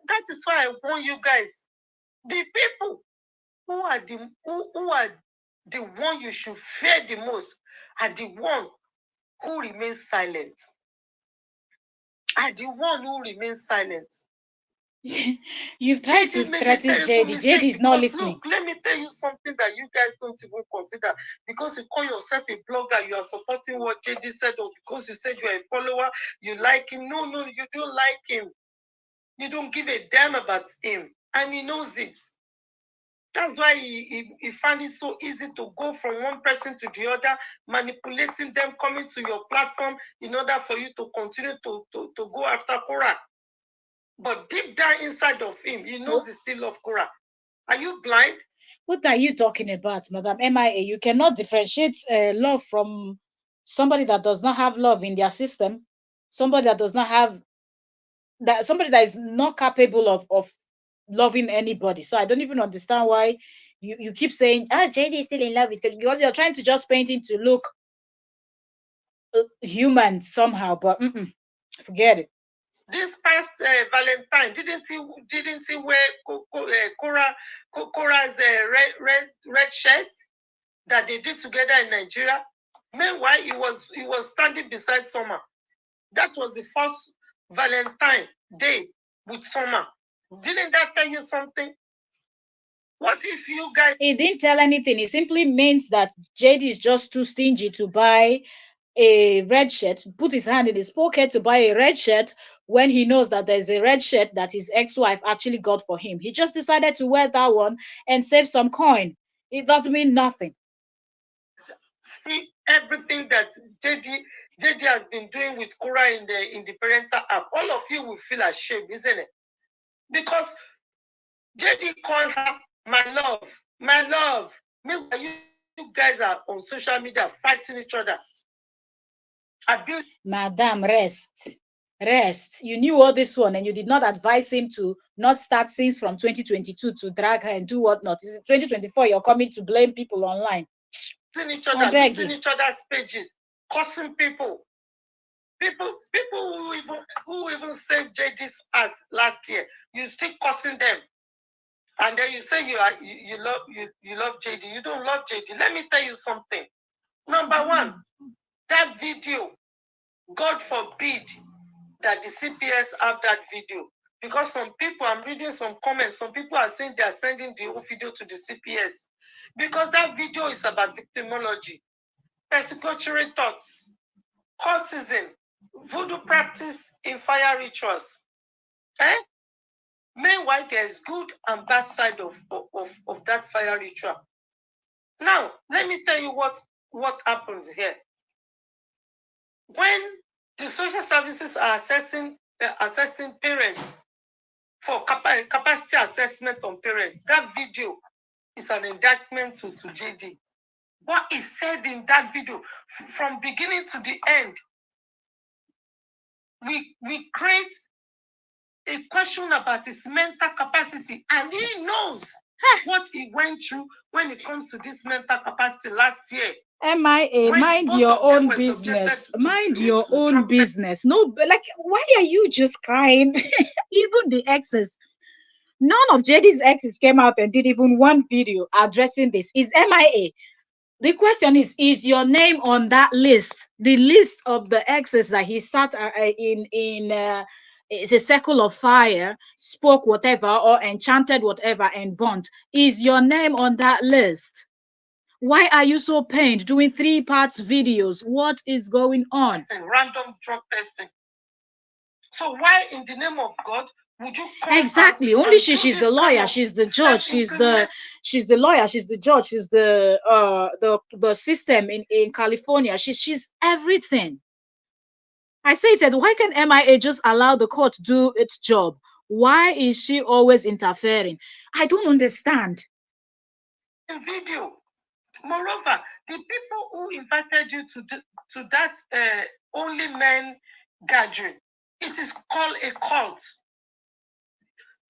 That is why I warn you guys. The people who are the one you should fear the most are the one who remains silent. You've tried to threaten JD. JD is not listening. Look, let me tell you something that you guys don't even consider. Because you call yourself a blogger, you are supporting what JD said, or because you said you are a follower, you like him. No, you don't like him. You don't give a damn about him. And he knows it. That's why he found it so easy to go from one person to the other, manipulating them, coming to your platform in order for you to continue to go after Korah. But deep down inside of him, he knows he still loves Korah. Are you blind? What are you talking about, Madam MIA? You cannot differentiate love from somebody that does not have love in their system, somebody that does not have that, somebody that is not capable of loving anybody. So I don't even understand why you keep saying, JD is still in love with, because you're trying to just paint him to look human somehow, but forget it. This past Valentine, didn't he wear Korah's red shirt that they did together in Nigeria? Meanwhile, he was standing beside Summer. That was the first Valentine day with Summer. Didn't that tell you something? What if you guys... It didn't tell anything. It simply means that JD is just too stingy to buy a red shirt, put his hand in his pocket to buy a red shirt when he knows that there's a red shirt that his ex-wife actually got for him. He just decided to wear that one and save some coin. It doesn't mean nothing. See everything that JD has been doing with Korah in the parental app. All of you will feel ashamed, isn't it? Because JD called her my love. Meanwhile, you guys are on social media fighting each other. abuse. Madam, rest. Rest. You knew all this one and you did not advise him to not start things from 2022 to drag her and do whatnot. Is it 2024 you're coming to blame people online? Using each other, using each other's pages, cursing people. People who even saved JD's ass last year, you still cursing them. And then you say you love JD. You don't love JD. Let me tell you something. Number one, that video, God forbid that the CPS have that video. Because some people, I'm reading some comments, some people are saying they are sending the whole video to the CPS. Because that video is about victimology, persecutory thoughts, cultism, voodoo practice in fire rituals. Meanwhile, there is good and bad side of that fire ritual. Now, let me tell you what happens here. When the social services are assessing parents for capacity assessment on parents, that video is an indictment to JD. What is said in that video, from beginning to the end, we create a question about his mental capacity, and he knows what he went through when it comes to this mental capacity last year. MIA, mind your own business. Mind your own business. No, like, why are you just crying? Even the exes. None of JD's exes came out and did even one video addressing this. It's MIA. The question is your name on that list? The list of the exes that he sat in it's a circle of fire, spoke whatever, or enchanted whatever and burnt. Is your name on that list? Why are you so pained doing 3 parts videos? What is going on? Random drug testing. So why in the name of God would you come? Exactly. Only she's the lawyer, she's the judge, she's the lawyer, she's the judge, she's the system in California. She's everything. I say that why can MIA just allow the court to do its job? Why is she always interfering? I don't understand. In video. Moreover, the people who invited you to that only men gathering, it is called a cult.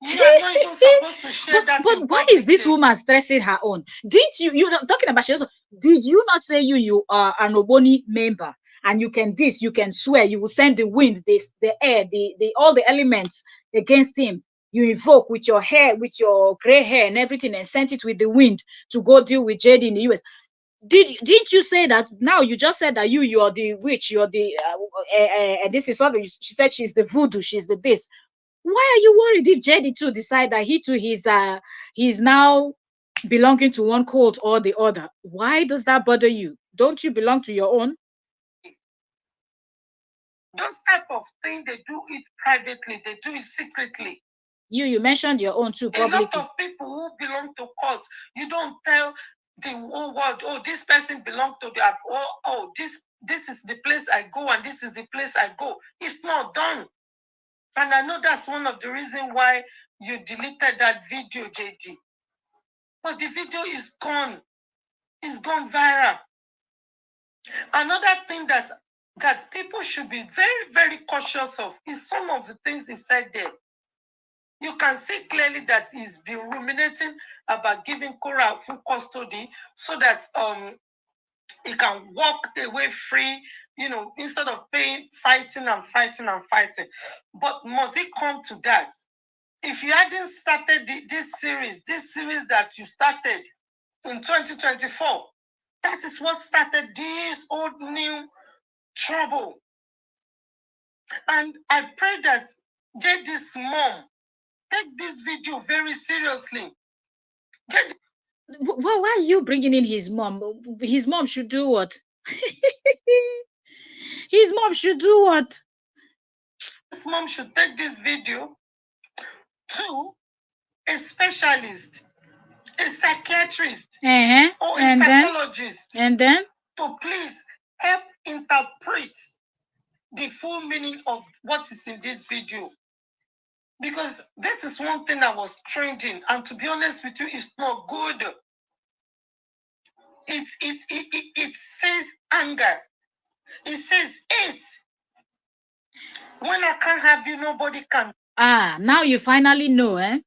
You are not even supposed to share that. But why is this woman stressing her own? Didn't you're talking about she also, did you not say you are an Oboni member and you can this, you can swear, you will send the wind, the air, the all the elements against him. You invoke with your hair, with your gray hair and everything, and send it with the wind to go deal with JD in the US. Didn't you say that? Now you just said that you're the witch, you're the and this is all she said she's the voodoo, she's the this. Why are you worried if JD too decide that he too he's now belonging to one cult or the other? Why does that bother you? Don't you belong to your own? Those type of things, they do it privately, they do it secretly. You mentioned your own too publicly. A lot of people who belong to cults, you don't tell the whole world, oh, this person belongs to the this is the place I go and this is the place I go. It's not done. And I know that's one of the reasons why you deleted that video, JD. But the video is gone. It's gone viral. Another thing that people should be very, very cautious of is some of the things he said there. You can see clearly that he's been ruminating about giving Cora full custody so that he can walk away free, instead of fighting and fighting and fighting. But must it come to that? If you hadn't started this series that you started in 2024, that is what started this old new trouble. And I pray that JD's mom take this video very seriously. Why are you bringing in his mom? His mom should do what? His mom should do what? His mom should take this video to a specialist, a psychiatrist, or a psychologist, and then to please help interpret the full meaning of what is in this video. Because this is one thing that was trending, and to be honest with you, it's not good. It says anger. It says it. When I can't have you, nobody can. Now you finally know, eh?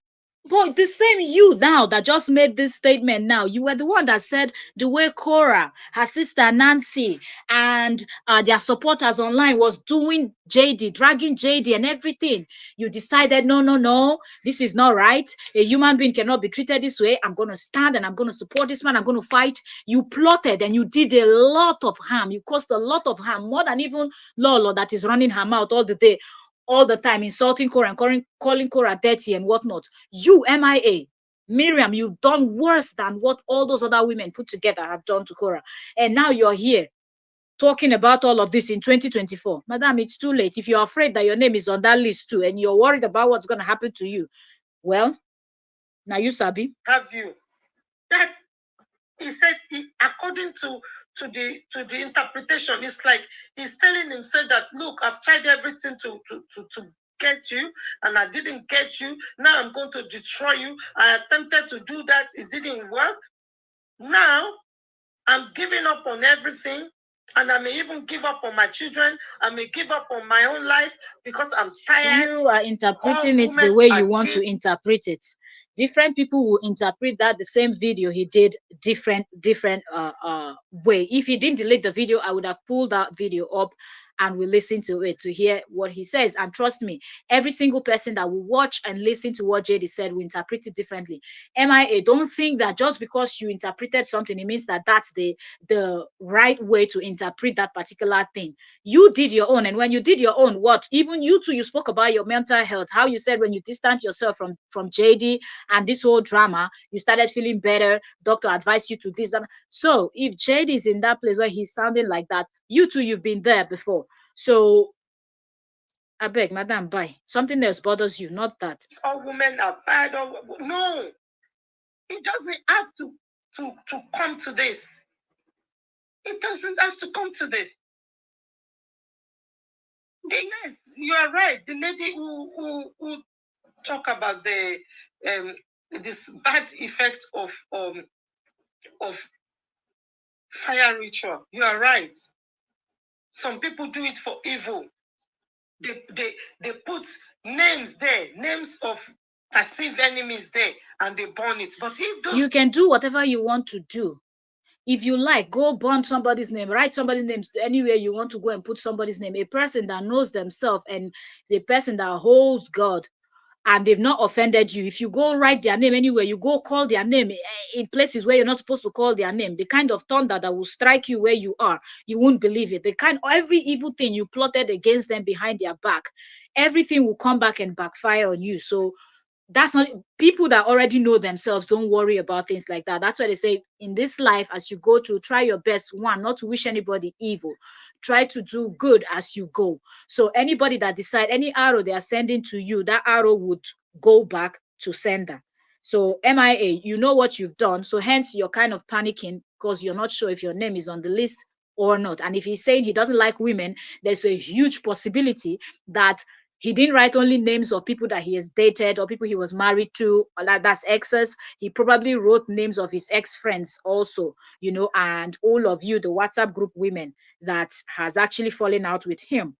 But the same you now that just made this statement now, you were the one that said the way Cora, her sister Nancy, and their supporters online was doing JD, dragging JD and everything. You decided, no, no, no, this is not right. A human being cannot be treated this way. I'm going to stand and I'm going to support this man. I'm going to fight. You plotted and you did a lot of harm. You caused a lot of harm, more than even Lolo that is running her mouth all the day, all the time, insulting Cora and calling Cora dirty and whatnot. You, MIA, Miriam, you've done worse than what all those other women put together have done to Cora. And now you're here talking about all of this in 2024. Madam, it's too late. If you're afraid that your name is on that list too, and you're worried about what's going to happen to you, well, now you sabi. Have you? That he said, according to the interpretation, it's like he's telling himself that, look, I've tried everything to get you, and I didn't get you. Now I'm going to destroy you. I attempted to do that, it didn't work. Now I'm giving up on everything, and I may even give up on my children. I may give up on my own life because I'm tired. You are interpreting it the way you want to interpret it. Different people will interpret that the same video he did different way. If he didn't delete the video, I would have pulled that video up and we listen to it to hear what he says. And trust me, every single person that will watch and listen to what JD said will interpret it differently. MIA, don't think that just because you interpreted something, it means that that's the right way to interpret that particular thing. You did your own, and when you did your own, what even you too, you spoke about your mental health, how you said when you distance yourself from JD and this whole drama, you started feeling better. Doctor advised you to this. So if JD is in that place where he's sounding like that, you too, you've been there before. So I beg, madam, bye. Something else bothers you, not that. All women are bad. Or no, it doesn't have to come to this. It doesn't have to come to this. Yes, you are right. The lady who talk about the this bad effect of fire ritual. You are right. Some people do it for evil. They put names there, names of perceived enemies there, and they burn it. But if those, you can do whatever you want to do. If you like, go burn somebody's name, write somebody's name anywhere you want to go and put somebody's name. A person that knows themselves and the person that holds God and they've not offended you, if you go write their name anywhere, you go call their name in places where you're not supposed to call their name, the kind of thunder that will strike you where you are, you won't believe it. The kind, every evil thing you plotted against them behind their back, everything will come back and backfire on you. So that's not, people that already know themselves don't worry about things like that. That's why they say in this life, as you go through, try your best, one, not to wish anybody evil, try to do good as you go. So anybody that decide any arrow they are sending to you, that arrow would go back to sender. So MIA, you know what you've done, so hence you're kind of panicking because you're not sure if your name is on the list or not. And if he's saying he doesn't like women, there's a huge possibility that he didn't write only names of people that he has dated or people he was married to, or that's exes. He probably wrote names of his ex-friends also, you know, and all of you, the WhatsApp group women that has actually fallen out with him.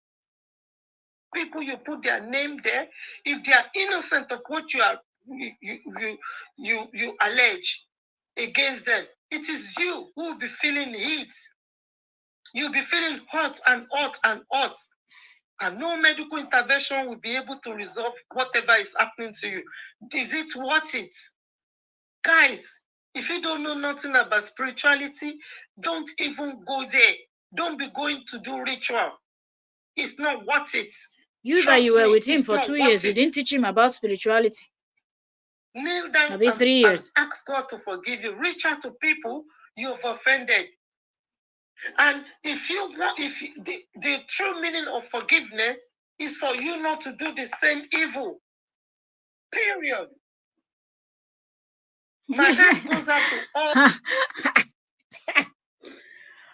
People, you put their name there. If they are innocent of what you are you allege against them, it is you who will be feeling heat. You'll be feeling hot and hot and hot. And no medical intervention will be able to resolve whatever is happening to you. Is it worth it? Guys, if you don't know nothing about spirituality, don't even go there. Don't be going to do ritual. It's not worth it. You that you were with him for 2 years, you didn't teach him about spirituality. Kneel down Maybe 3 years. and ask God to forgive you. Reach out to people you've offended. And if you want, the true meaning of forgiveness is for you not to do the same evil. Period. My heart goes out to all.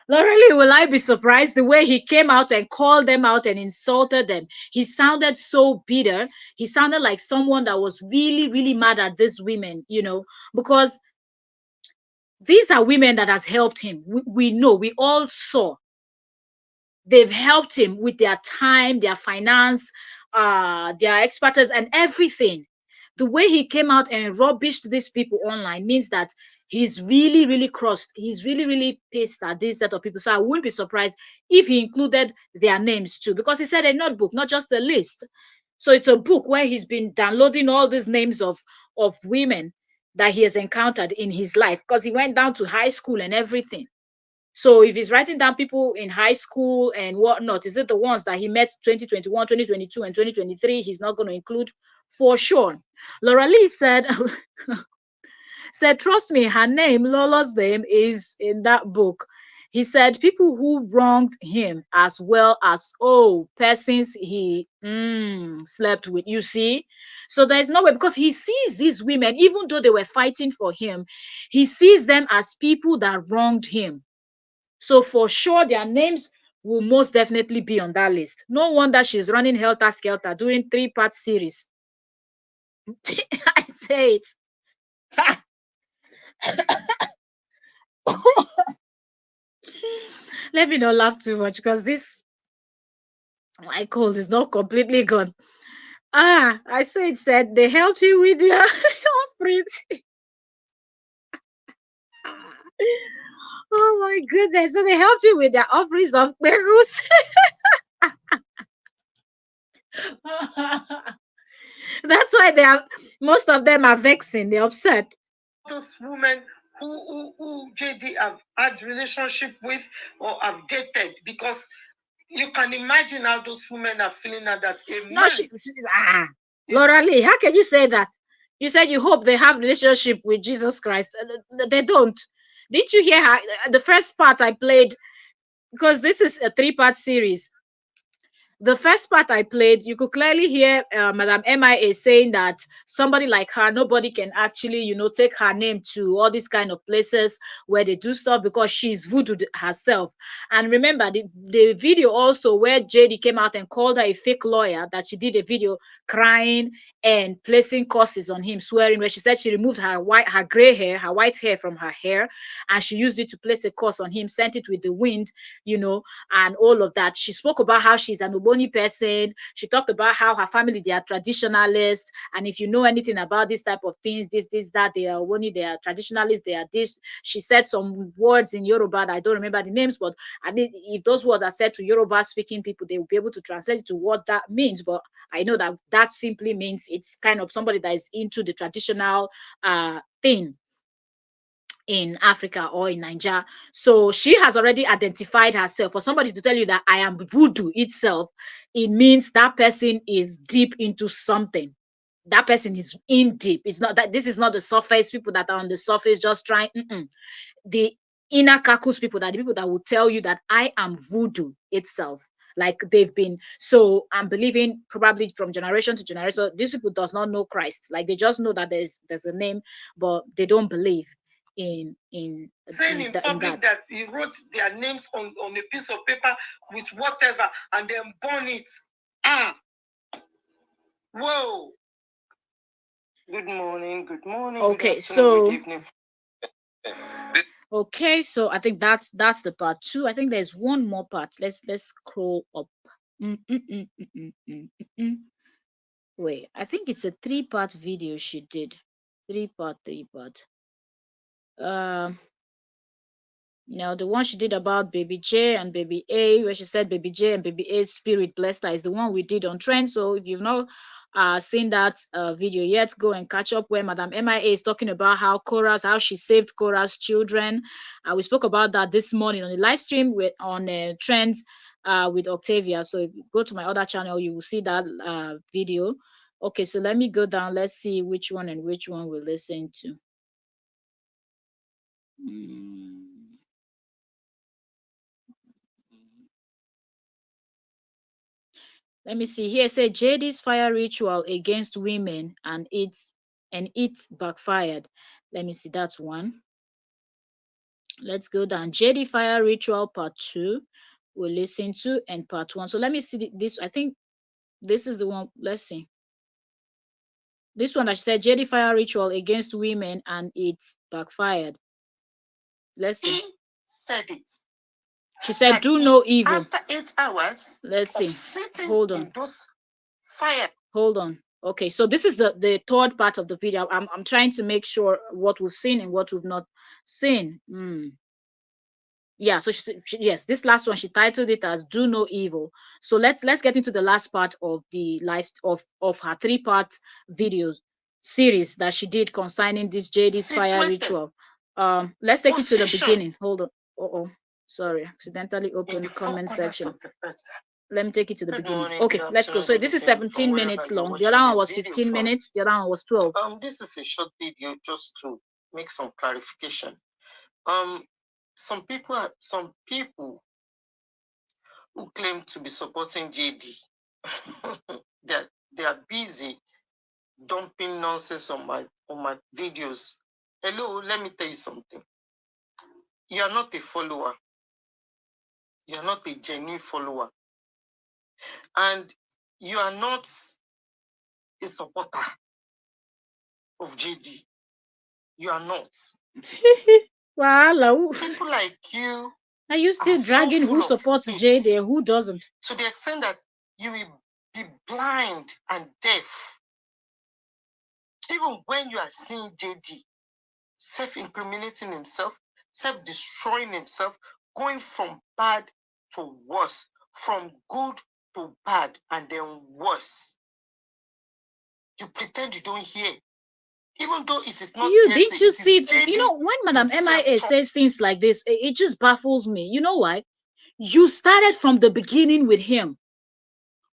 Not really will I be surprised the way he came out and called them out and insulted them. He sounded so bitter. He sounded like someone that was really, really mad at these women, you know, because these are women that has helped him. We know, we all saw. They've helped him with their time, their finance, their expertise, and everything. The way he came out and rubbished these people online means that he's really, really crossed. He's really, really pissed at this set of people. So I wouldn't be surprised if he included their names too, because he said a notebook, not just a list. So it's a book where he's been downloading all these names of women that he has encountered in his life, because he went down to high school and everything. So if he's writing down people in high school and whatnot, is it the ones that he met 2021, 2022, and 2023? He's not going to include for sure. Laura Lee said, said, trust me, her name, Lola's name, is in that book. He said people who wronged him, as well as persons he slept with. You see, so there is no way, because he sees these women, even though they were fighting for him, he sees them as people that wronged him. So for sure, their names will most definitely be on that list. No wonder she's running helter skelter, doing 3-part series. I say it. Let me not laugh too much, because this my cold is not completely gone. I said they helped you with your offering. Oh my goodness. So they helped you with their offerings of berries. That's why they are, most of them are vexing, they're upset. Those women who JD have had relationship with or have dated, because you can imagine how those women are feeling now that a No, man Laura Lee, how can you say that? You said you hope they have relationship with Jesus Christ. They don't. Didn't you hear her? The first part I played, because this is a 3-part series. The first part I played, you could clearly hear Madam MIA saying that somebody like her, nobody can actually, take her name to all these kind of places where they do stuff, because she's voodoo herself. And remember the video also where JD came out and called her a fake lawyer, that she did a video crying and placing curses on him, swearing, where she said she removed her gray hair, her white hair from her hair, and she used it to place a curse on him, sent it with the wind, and all of that. She spoke about how she's an Uboni person. She talked about how her family, they are traditionalists. And if you know anything about this type of things, this, that, they are Uboni, they are traditionalists, they are this. She said some words in Yoruba that I don't remember the names, but I think if those words are said to Yoruba speaking people, they will be able to translate it to what that means. But I know that that simply means it's kind of somebody that is into the traditional thing in Africa or in Nigeria. So she has already identified herself. For somebody to tell you that I am voodoo itself, it means that person is deep into something. That person is in deep. It's not that this is not the surface people that are on the surface just trying. The inner kakus people, that the people that will tell you that I am voodoo itself. Like they've been, so I'm believing probably from generation to generation. These people does not know Christ. Like they just know that there's a name, but they don't believe in saying in public that he wrote their names on a piece of paper with whatever and then burn it. Whoa. Good morning, good morning. Okay, good so good evening. Okay, so I think that's the part 2. I think there's one more part. Let's scroll up. Mm, mm, mm, mm, mm, mm, mm, mm. Wait, I think it's a 3-part video she did. 3-part. Um, the one she did about Baby J and Baby A, where she said Baby J and Baby A's spirit blessed her, is the one we did on Trend. So if you've not seen that video yet, go and catch up, where Madam MIA is talking about how she saved Cora's children. We spoke about that this morning on the live stream on Trends with Octavia. So if you go to my other channel, you will see that video. Okay, so let me go down. Let's see which one and which one we'll listen to. Let me see here. Say JD's fire ritual against women and it backfired. Let me see. That's one. Let's go down. JD fire ritual part 2. We'll listen to and part 1. So let me see this. I think this is the one. Let's see. This one I said JD fire ritual against women and it backfired. Let's see. Said it. She said, do no evil. After 8 hours Let's see. of sitting Hold on. in those fire. Hold on. Okay, so this is the third part of the video. I'm trying to make sure what we've seen and what we've not seen. Yeah, so yes, this last one she titled it as "Do No Evil." So let's get into the last part of the life of her 3-part videos series that she did concerning this JD's fire ritual. Let's take it to the beginning. Hold on. Sorry, accidentally opened the comment section. Let me take it to the beginning. Okay, let's go. So this is 17 minutes long. The other one was 15 minutes. The other one was 12. This is a short video just to make some clarification. Some people who claim to be supporting JD, they are busy dumping nonsense on my videos. Hello, let me tell you something. You are not a follower. You are not a genuine follower. And you are not a supporter of JD. You are not. Wow. People like you are you still dragging who supports JD and who doesn't? To the extent that you will be blind and deaf. Even when you are seeing JD self-incriminating himself, self-destroying himself, going from bad to worse, from good to bad, and then worse. You pretend you don't hear. Even though it is not you didn't you see when Madam MIA says things like this, it just baffles me. You know why? You started from the beginning with him.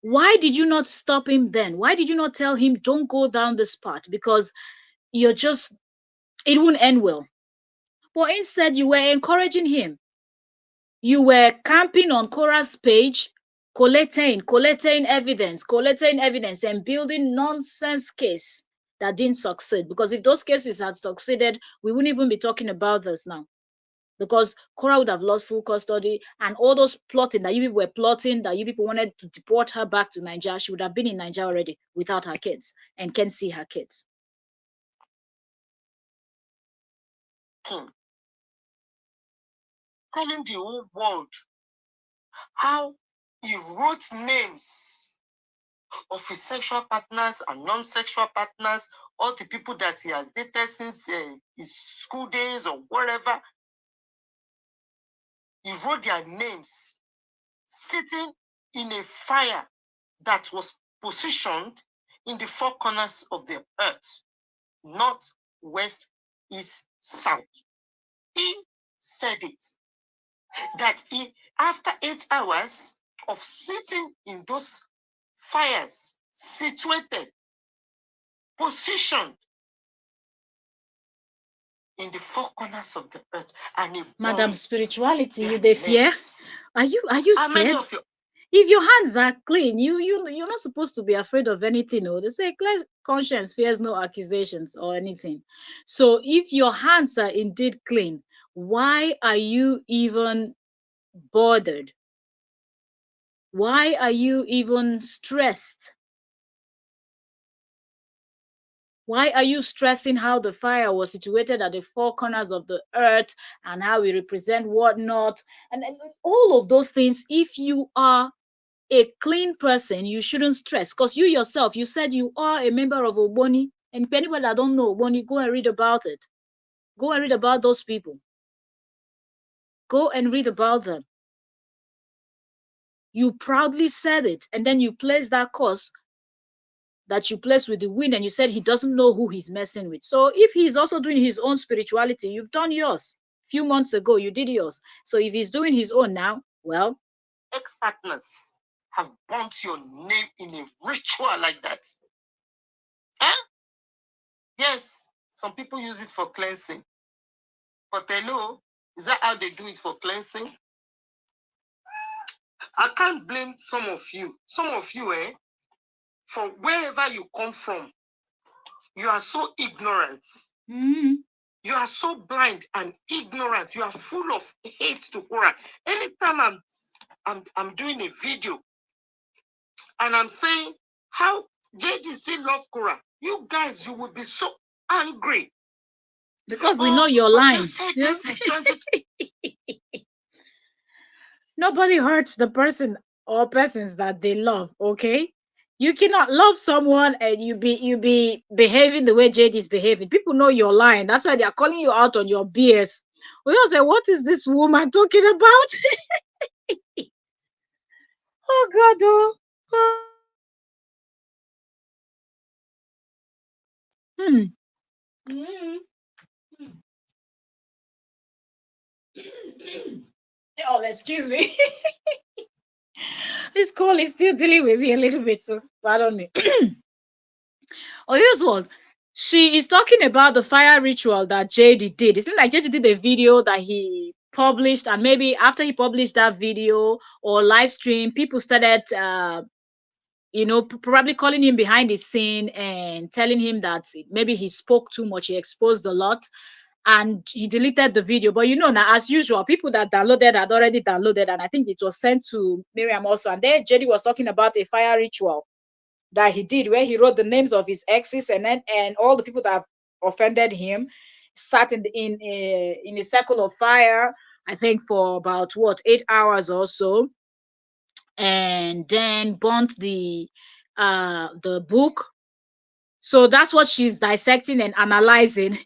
Why did you not stop him then? Why did you not tell him don't go down this path? Because it wouldn't end well. But instead you were encouraging him. You were camping on Cora's page, collecting evidence and building nonsense case that didn't succeed. Because if those cases had succeeded, we wouldn't even be talking about this now. Because Cora would have lost full custody, and all those plotting that you people were plotting, that you people wanted to deport her back to Nigeria, she would have been in Nigeria already without her kids and can't see her kids. Telling the whole world how he wrote names of his sexual partners and non-sexual partners, all the people that he has dated since his school days or whatever. He wrote their names sitting in a fire that was positioned in the 4 corners of the earth, north, west, east, south. He said it, that after 8 hours of sitting in those fires, situated, positioned in the 4 corners of the earth, and Madam Spirituality, you dey fear? Are you scared? If your hands are clean, you're not supposed to be afraid of anything. They say clear conscience fears no accusations or anything. So if your hands are indeed clean, why are you even bothered? Why are you even stressed? Why are you stressing how the fire was situated at the 4 corners of the earth and how we represent whatnot and all of those things? If you are a clean person, you shouldn't stress, because you yourself, you said you are a member of Ogboni, and if anybody that don't know Ogboni, go and read about it. Go and read about those people. Go and read about them. You proudly said it, and then you placed that curse that you placed with the wind, and you said he doesn't know who he's messing with. So if he's also doing his own spirituality, you've done yours. A few months ago, you did yours. So if he's doing his own now, well, ex-partners have burnt your name in a ritual like that. Huh? Yes, some people use it for cleansing. But hello, is that how they do it for cleansing? I can't blame some of you. Some of you, from wherever you come from, you are so ignorant. Mm-hmm. You are so blind and ignorant. You are full of hate to Quran. Anytime I'm doing a video and I'm saying how JD still love Quran, you guys, you will be so angry. Because we know your line. You Nobody hurts the person or persons that they love, okay? You cannot love someone and you be behaving the way JD is behaving. People know you're lying. That's why they are calling you out on your BS. We all say, what is this woman talking about? Oh God, oh. Hmm. Mm. Oh, excuse me. This call is still dealing with me a little bit, so pardon me. Oh, here's one. She is talking about the fire ritual that JD did. It seems like JD did a video that he published, and maybe after he published that video or live stream, people started, probably calling him behind the scene and telling him that maybe he spoke too much, he exposed a lot, and he deleted the video. But now, as usual, people that downloaded had already downloaded, and I think it was sent to Miriam also. And then JD was talking about a fire ritual that he did where he wrote the names of his exes and all the people that have offended him, sat in a circle of fire, I think for about 8 hours or so, and then burnt the book. So that's what she's dissecting and analyzing.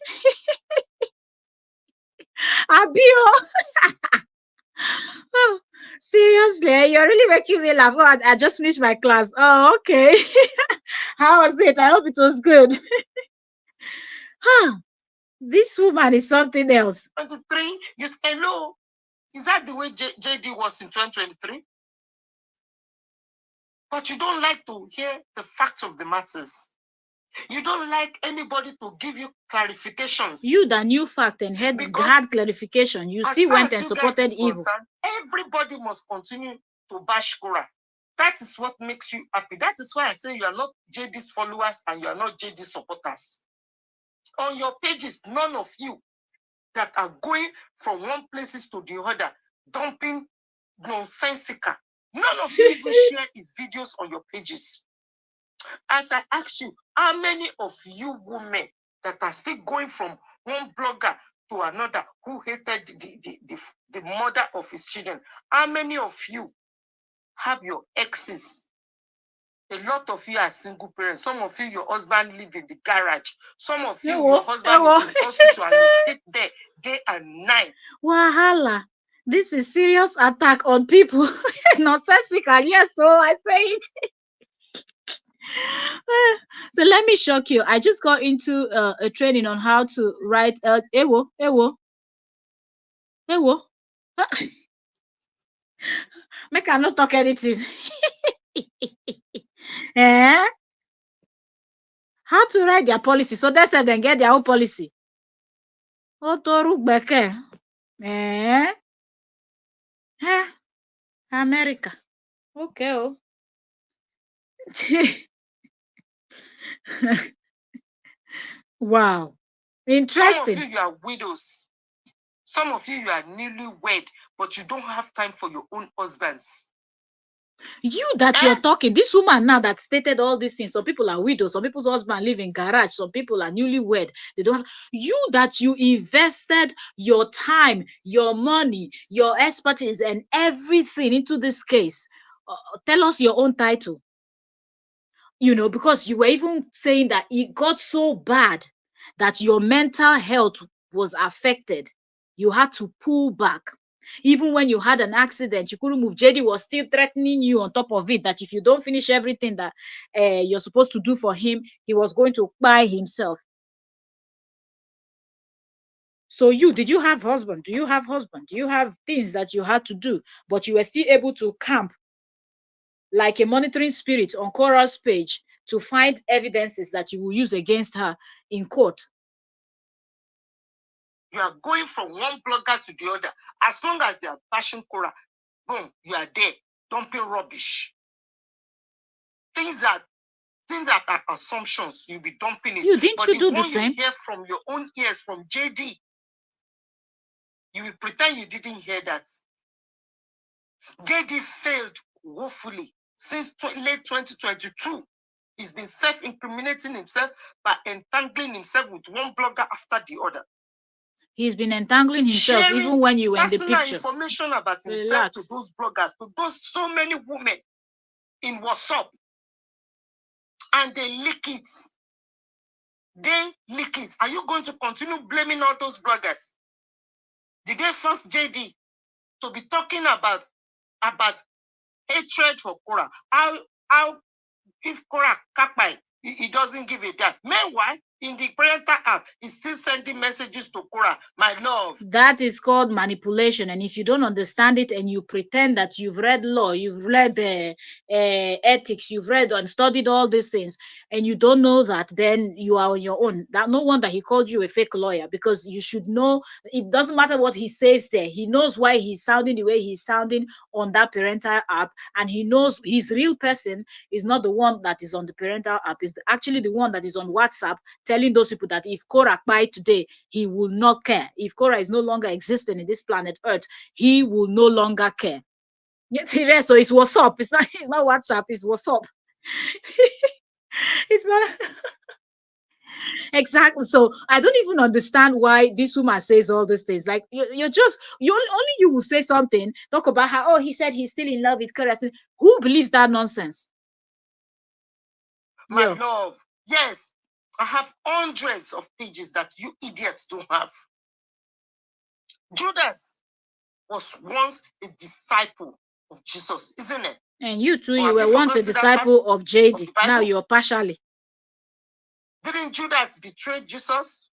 Abio. Oh, seriously, you're really making me laugh. Oh, I just finished my class. Oh, okay. How was it? I hope it was good. Huh. This woman is something else. 23, you say, hello. Is that the way JD was in 2023? But you don't like to hear the facts of the matters. You don't like anybody to give you clarifications. You that knew fact and had clarification, you still went and supported evil. Everybody must continue to bash Korah. That is what makes you happy. That is why I say you are not JD's followers and you are not JD's supporters. On your pages, none of you that are going from one places to the other, dumping nonsensical. None of you even share his videos on your pages. As I ask you, how many of you women that are still going from one blogger to another who hated the mother of his children, how many of you have your exes? A lot of you are single parents. Some of you, your husband live in the garage. Some of you, your husband is in hospital and you sit there day and night. Wahala. This is serious attack on people. Nonsensical. Yes, so I say it. So let me shock you. I just got into a training on how to write ewo, ewo, ewo. Make I not talk anything. Eh? How to write their policy. So they said then get their own policy. Otorugbeke. Eh? Eh? America. Okay. Oh. Wow. Interesting. Some of you are widows. Some of you are newlywed, but you don't have time for your own husbands. You that you're talking, this woman now that stated all these things, some people are widows, some people's husband live in garage, some people are newlywed, they don't have you that you invested your time, your money, your expertise and everything into this case. Tell us your own title. Because you were even saying that it got so bad that your mental health was affected. You had to pull back. Even when you had an accident, you couldn't move. JD was still threatening you on top of it that if you don't finish everything that you're supposed to do for him, he was going to buy himself. So did you have husband? Do you have husband? Do you have things that you had to do? But you were still able to camp like a monitoring spirit on Cora's page to find evidences that you will use against her in court. You are going from one blogger to the other. As long as they are bashing Cora, boom, you are there, dumping rubbish. Things that are assumptions, you'll be dumping it. Didn't you do the same? You hear from your own ears, from JD, you will pretend you didn't hear that. JD failed woefully since late 2022. He's been self-incriminating himself by entangling himself with one blogger after the other. He's been entangling himself sharing even when you were in the personal picture. information about himself Relax. to those bloggers, to those so many women in WhatsApp, and they leak it. They leak it. Are you going to continue blaming all those bloggers? Did they force JD to be talking about hatred for Korah? How if Korah Kapai, he doesn't give a damn. Meanwhile, in the parental app, he's still sending messages to Korah, my love. That is called manipulation. And if you don't understand it and you pretend that you've read law, you've read ethics, you've read and studied all these things, and you don't know that, then you are on your own. That no wonder he called you a fake lawyer, because you should know it doesn't matter what he says there. He knows why he's sounding the way he's sounding on that parental app, and he knows his real person is not the one that is on the parental app, is actually the one that is on WhatsApp telling those people that if Korah buy today, he will not care. If Korah is no longer existing in this planet Earth, he will no longer care. Yes, so it's WhatsApp. It's not WhatsApp, it's WhatsApp. It's not exactly. So I don't even understand why this woman says all these things. Like you're just only you will say something, talk about how he said he's still in love with Korah. Who believes that nonsense? My love, yes, I have hundreds of pages that you idiots don't have. Judas was once a disciple of Jesus, isn't it? And you too, Or you have were you once a forgotten that part disciple of of JD. the Now Bible? you're partially. Didn't Judas betray Jesus?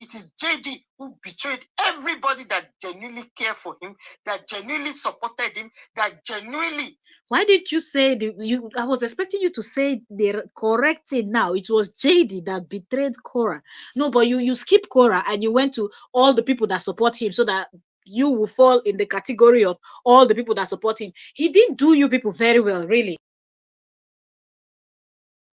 It is JD who betrayed everybody that genuinely cared for him, that genuinely supported him, that genuinely. Why did you say you? I was expecting you to say the correct thing now. It was JD that betrayed Korah. No, but you skipped Korah and you went to all the people that support him, so that you will fall in the category of all the people that support him. He didn't do you people very well, really.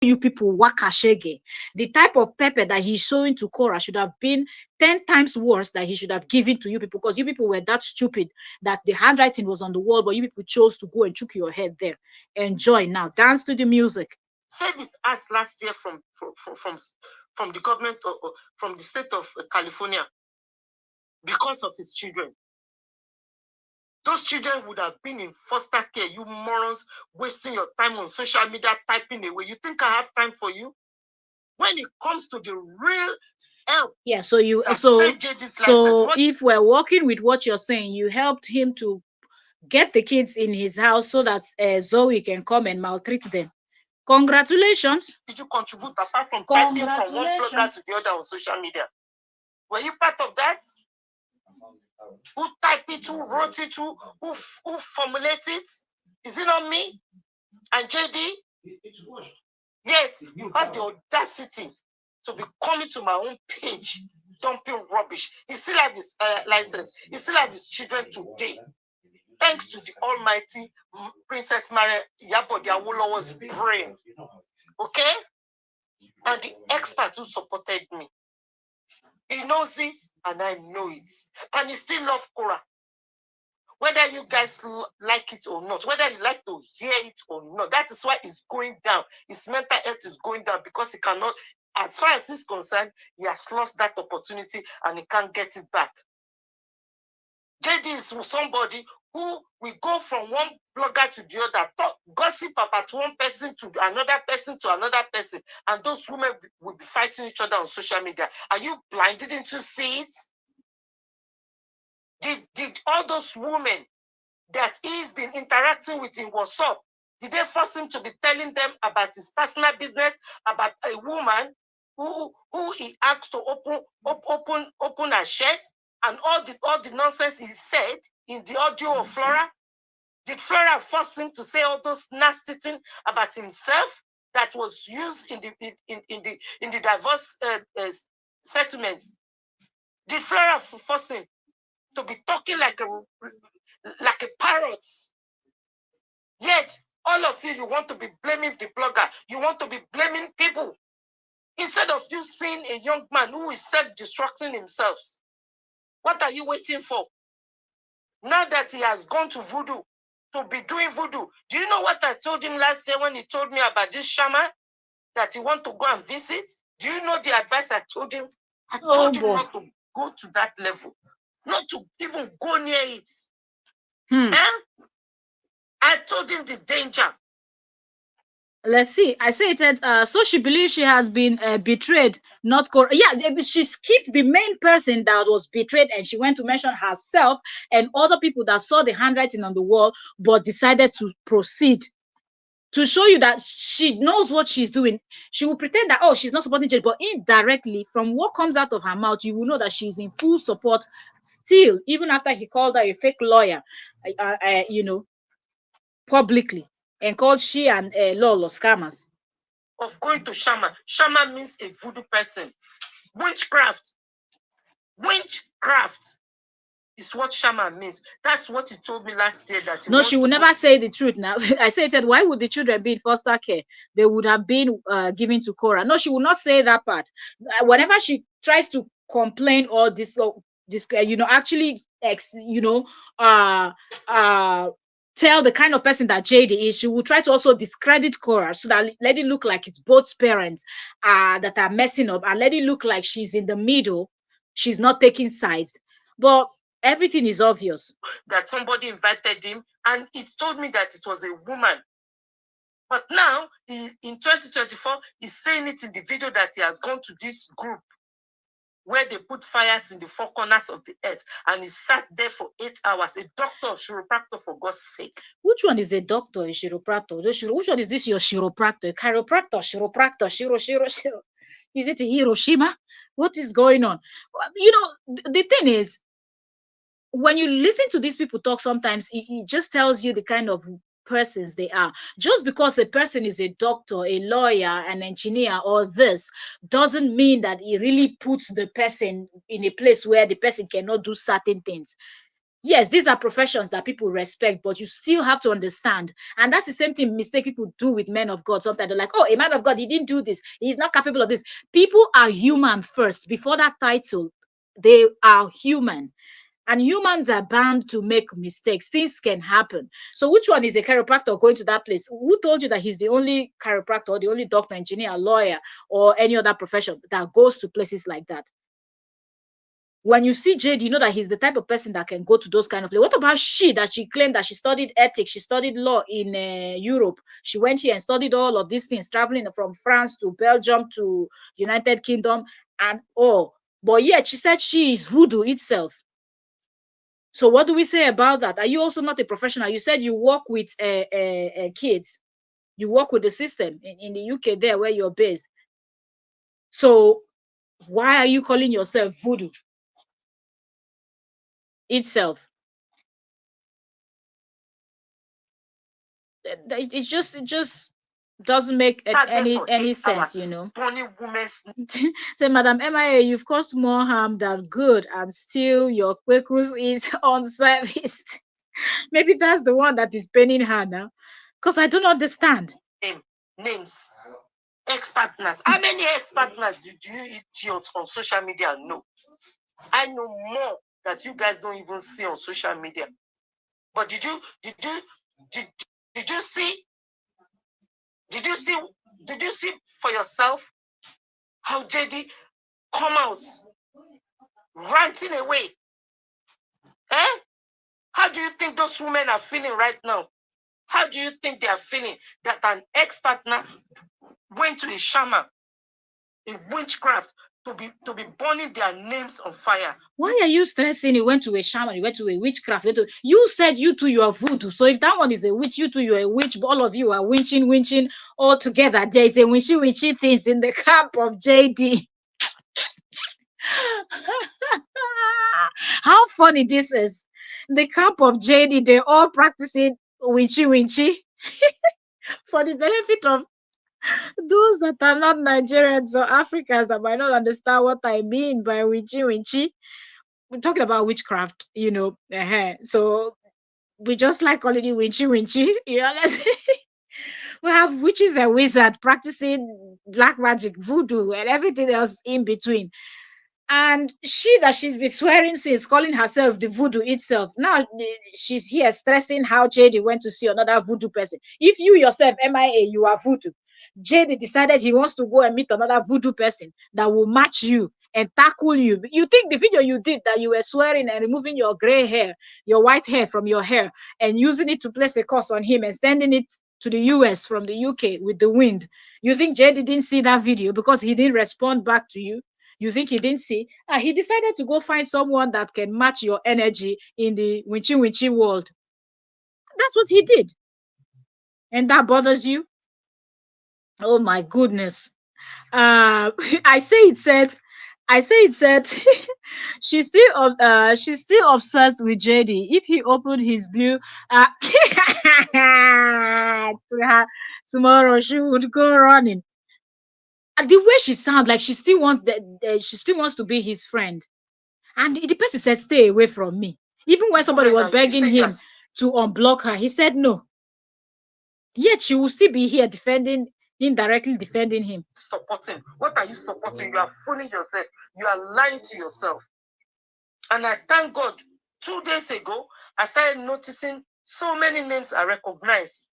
You people wakashege. The type of pepper that he's showing to Korah should have been 10 times worse that he should have given to you people, because you people were that stupid that the handwriting was on the wall, but you people chose to go and chook your head there. Enjoy now. Dance to the music. Service asked last year from the government or from the state of California because of his children. Those children would have been in foster care. You morons, wasting your time on social media, typing away. You think I have time for you? When it comes to the real help, yeah. So you if we're working with what you're saying, you helped him to get the kids in his house so that Zoe can come and maltreat them. Congratulations. Did you contribute apart from typing from one blogger to the other on social media? Were you part of that? Who typed it, who wrote it, who formulated it? Is it not me and JD? Yet you have the audacity to be coming to my own page, dumping rubbish. He still have his license. He still have his children today. Thanks to the almighty Princess Mariam Yabodi Awolowo's brain. Okay? And the expert who supported me. He knows it, and I know it. And he still loves Korah. Whether you guys like it or not, whether you like to hear it or not, that is why it's going down. His mental health is going down because he cannot, as far as he's concerned, he has lost that opportunity and he can't get it back. JD is somebody who will go from one blogger to the other, talk, gossip about one person to another person to another person, and those women will be fighting each other on social media. Are you blind? Didn't you see it? Did all those women that he's been interacting with in WhatsApp, did they force him to be telling them about his personal business, about a woman who he asked to open her shirt, and all the nonsense he said in the audio of Flora? Did Flora force him to say all those nasty things about himself that was used in the divorce settlements? Did Flora force him to be talking like a parrot? Yet, all of you want to be blaming the blogger. You want to be blaming people. Instead of you seeing a young man who is self-destructing himself. What are you waiting for? Now that he has gone to voodoo, to be doing voodoo. Do you know what I told him last year when he told me about this shaman that he want to go and visit? Do you know the advice I told him? I told him not to go to that level, not to even go near it. I told him the danger. Let's see. I say it. So she believes she has been betrayed. Not correct. Yeah, she skipped the main person that was betrayed, and she went to mention herself and other people that saw the handwriting on the wall, but decided to proceed. To show you that she knows what she's doing. She will pretend that, oh, she's not supporting Jade, but indirectly, from what comes out of her mouth, you will know that she's in full support still, even after he called her a fake lawyer, publicly, and called she and Lolo scammers. Of going to shaman. Shaman means a voodoo person. Witchcraft. Witchcraft is what shaman means. That's what he told me last year. That no, she will never say the truth now. I said, why would the children be in foster care? They would have been given to Cora. No, she will not say that part. Whenever she tries to complain or actually, uh, uh, tell the kind of person that JD is, she will try to also discredit Cora so that let it look like it's both parents that are messing up, and let it look like she's in the middle. She's not taking sides. But everything is obvious. That somebody invited him, and it told me that it was a woman. But now, in 2024, he's saying it in the video that he has gone to this group where they put fires in the four corners of the earth, and he sat there for 8 hours. A doctor of chiropractor, for God's sake. Which one is a doctor, a chiropractor? Which one is this your chiropractor? Chiropractor, shiro. Is it a Hiroshima? What is going on? The thing is, when you listen to these people talk, sometimes it just tells you the kind of persons they are. Just because a person is a doctor, a lawyer, an engineer, or this, doesn't mean that it really puts the person in a place where the person cannot do certain things. Yes, these are professions that people respect, but you still have to understand. And that's the same thing mistake people do with men of God. Sometimes they're like, oh, a man of God, he didn't do this. He's not capable of this. People are human first. Before that title, they are human. And humans are bound to make mistakes. Things can happen. So which one is a chiropractor going to that place? Who told you that he's the only chiropractor, or the only doctor, engineer, lawyer, or any other profession that goes to places like that? When you see Jade, you know that he's the type of person that can go to those kind of places. What about she, that she claimed that she studied ethics, she studied law in Europe. She went here and studied all of these things, traveling from France to Belgium to United Kingdom and all. But yet she said she is voodoo itself. So what do we say about that? Are you also not a professional? You said you work with kids. You work with the system in the UK there where you're based. So why are you calling yourself voodoo itself? It just doesn't make any sense, Funny women. Say, Madam MIA, you've caused more harm than good, and still your quackus is unserviced. Maybe that's the one that is paining her now, because I don't understand. Names. Ex-partners. How many ex-partners do you idiot on social media know? I know more that you guys don't even see on social media. But did you see for yourself how JD come out ranting away? How do you think those women are feeling right now? How do you think they are feeling that an ex-partner went to a shaman, a witchcraft, to be burning their names on fire? Why are you stressing? You went to a shaman, you went to a witchcraft. You said you two, you are voodoo. So if that one is a witch, you two, you are a witch. All of you are winching all together. There is a winchy things in the camp of JD. How funny this is. The camp of JD, they're all practicing winchy. For the benefit of those that are not Nigerians or Africans that might not understand what I mean by winchy. We're talking about witchcraft, So we just like calling it winchy. You understand? We have witches and wizards practicing black magic, voodoo, and everything else in between. And she's been swearing since, calling herself the voodoo itself. Now she's here stressing how JD went to see another voodoo person. If you yourself, MIA, you are voodoo, JD decided he wants to go and meet another voodoo person that will match you and tackle you. You think the video you did that you were swearing and removing your gray hair, your white hair from your hair, and using it to place a curse on him and sending it to the US from the UK with the wind. You think JD didn't see that video because he didn't respond back to you? You think he didn't see? He decided to go find someone that can match your energy in the winchy winchy world. That's what he did. And that bothers you? Oh my goodness. I say it said, she's still obsessed with JD. If he opened his blue to her tomorrow, she would go running. And the way she sounds like she still wants to be his friend. And the person said, "Stay away from me." Even when somebody was begging him to unblock her, he said no. Yet she will still be here indirectly defending him. Supporting. What are you supporting? You are fooling yourself. You are lying to yourself. And I thank God, 2 days ago, I started noticing so many names I recognize.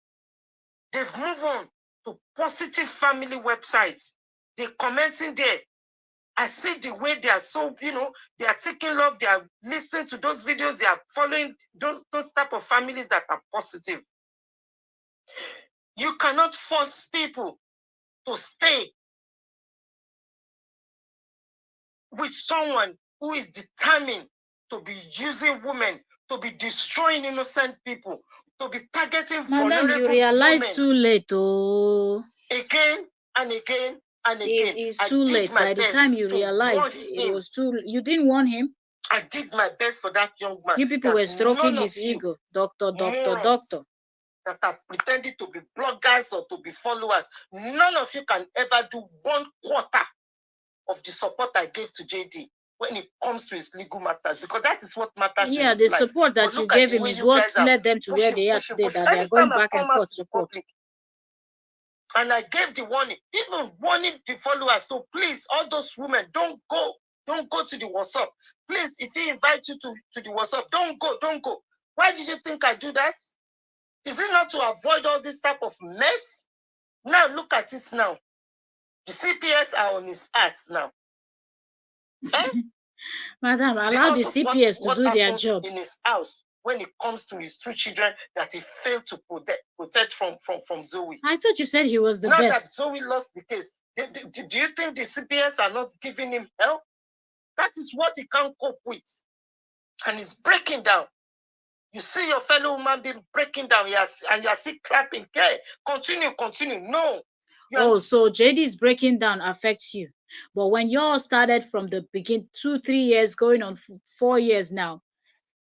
They've moved on to positive family websites. They're commenting there. I see the way they are so, they are taking love, they are listening to those videos, they are following those type of families that are positive. You cannot force people to stay with someone who is determined to be using women, to be destroying innocent people, to be targeting Madam, you vulnerable realize women. too late, oh. Again and again and again. It's too late. By the time you realized, it was too. You didn't want him. I did my best for that young man. You people were stroking his ego, doctor. That are pretending to be bloggers or to be followers. None of you can ever do 1/4 of the support I gave to JD when it comes to his legal matters, because that is what matters. Yeah, the support that you gave him is what led them to where they are today, that they are going back and forth support. And I gave the warning, even warning the followers to please, all those women, don't go to the WhatsApp. Please, if he invites you to the WhatsApp, don't go. Why did you think I do that? Is it not to avoid all this type of mess? Now look at it now. The CPS are on his ass now. Madam, allow the CPS to do their job. In his house, when it comes to his 2 children that he failed to protect from Zoe. I thought you said he was the best. Now that Zoe lost the case, do you think the CPS are not giving him help? That is what he can't cope with. And he's breaking down. You see your fellow human being breaking down, and you are still clapping. Okay, continue. No. So JD's breaking down affects you. But when you all started from the beginning, 2-3 years, going on 4 years now,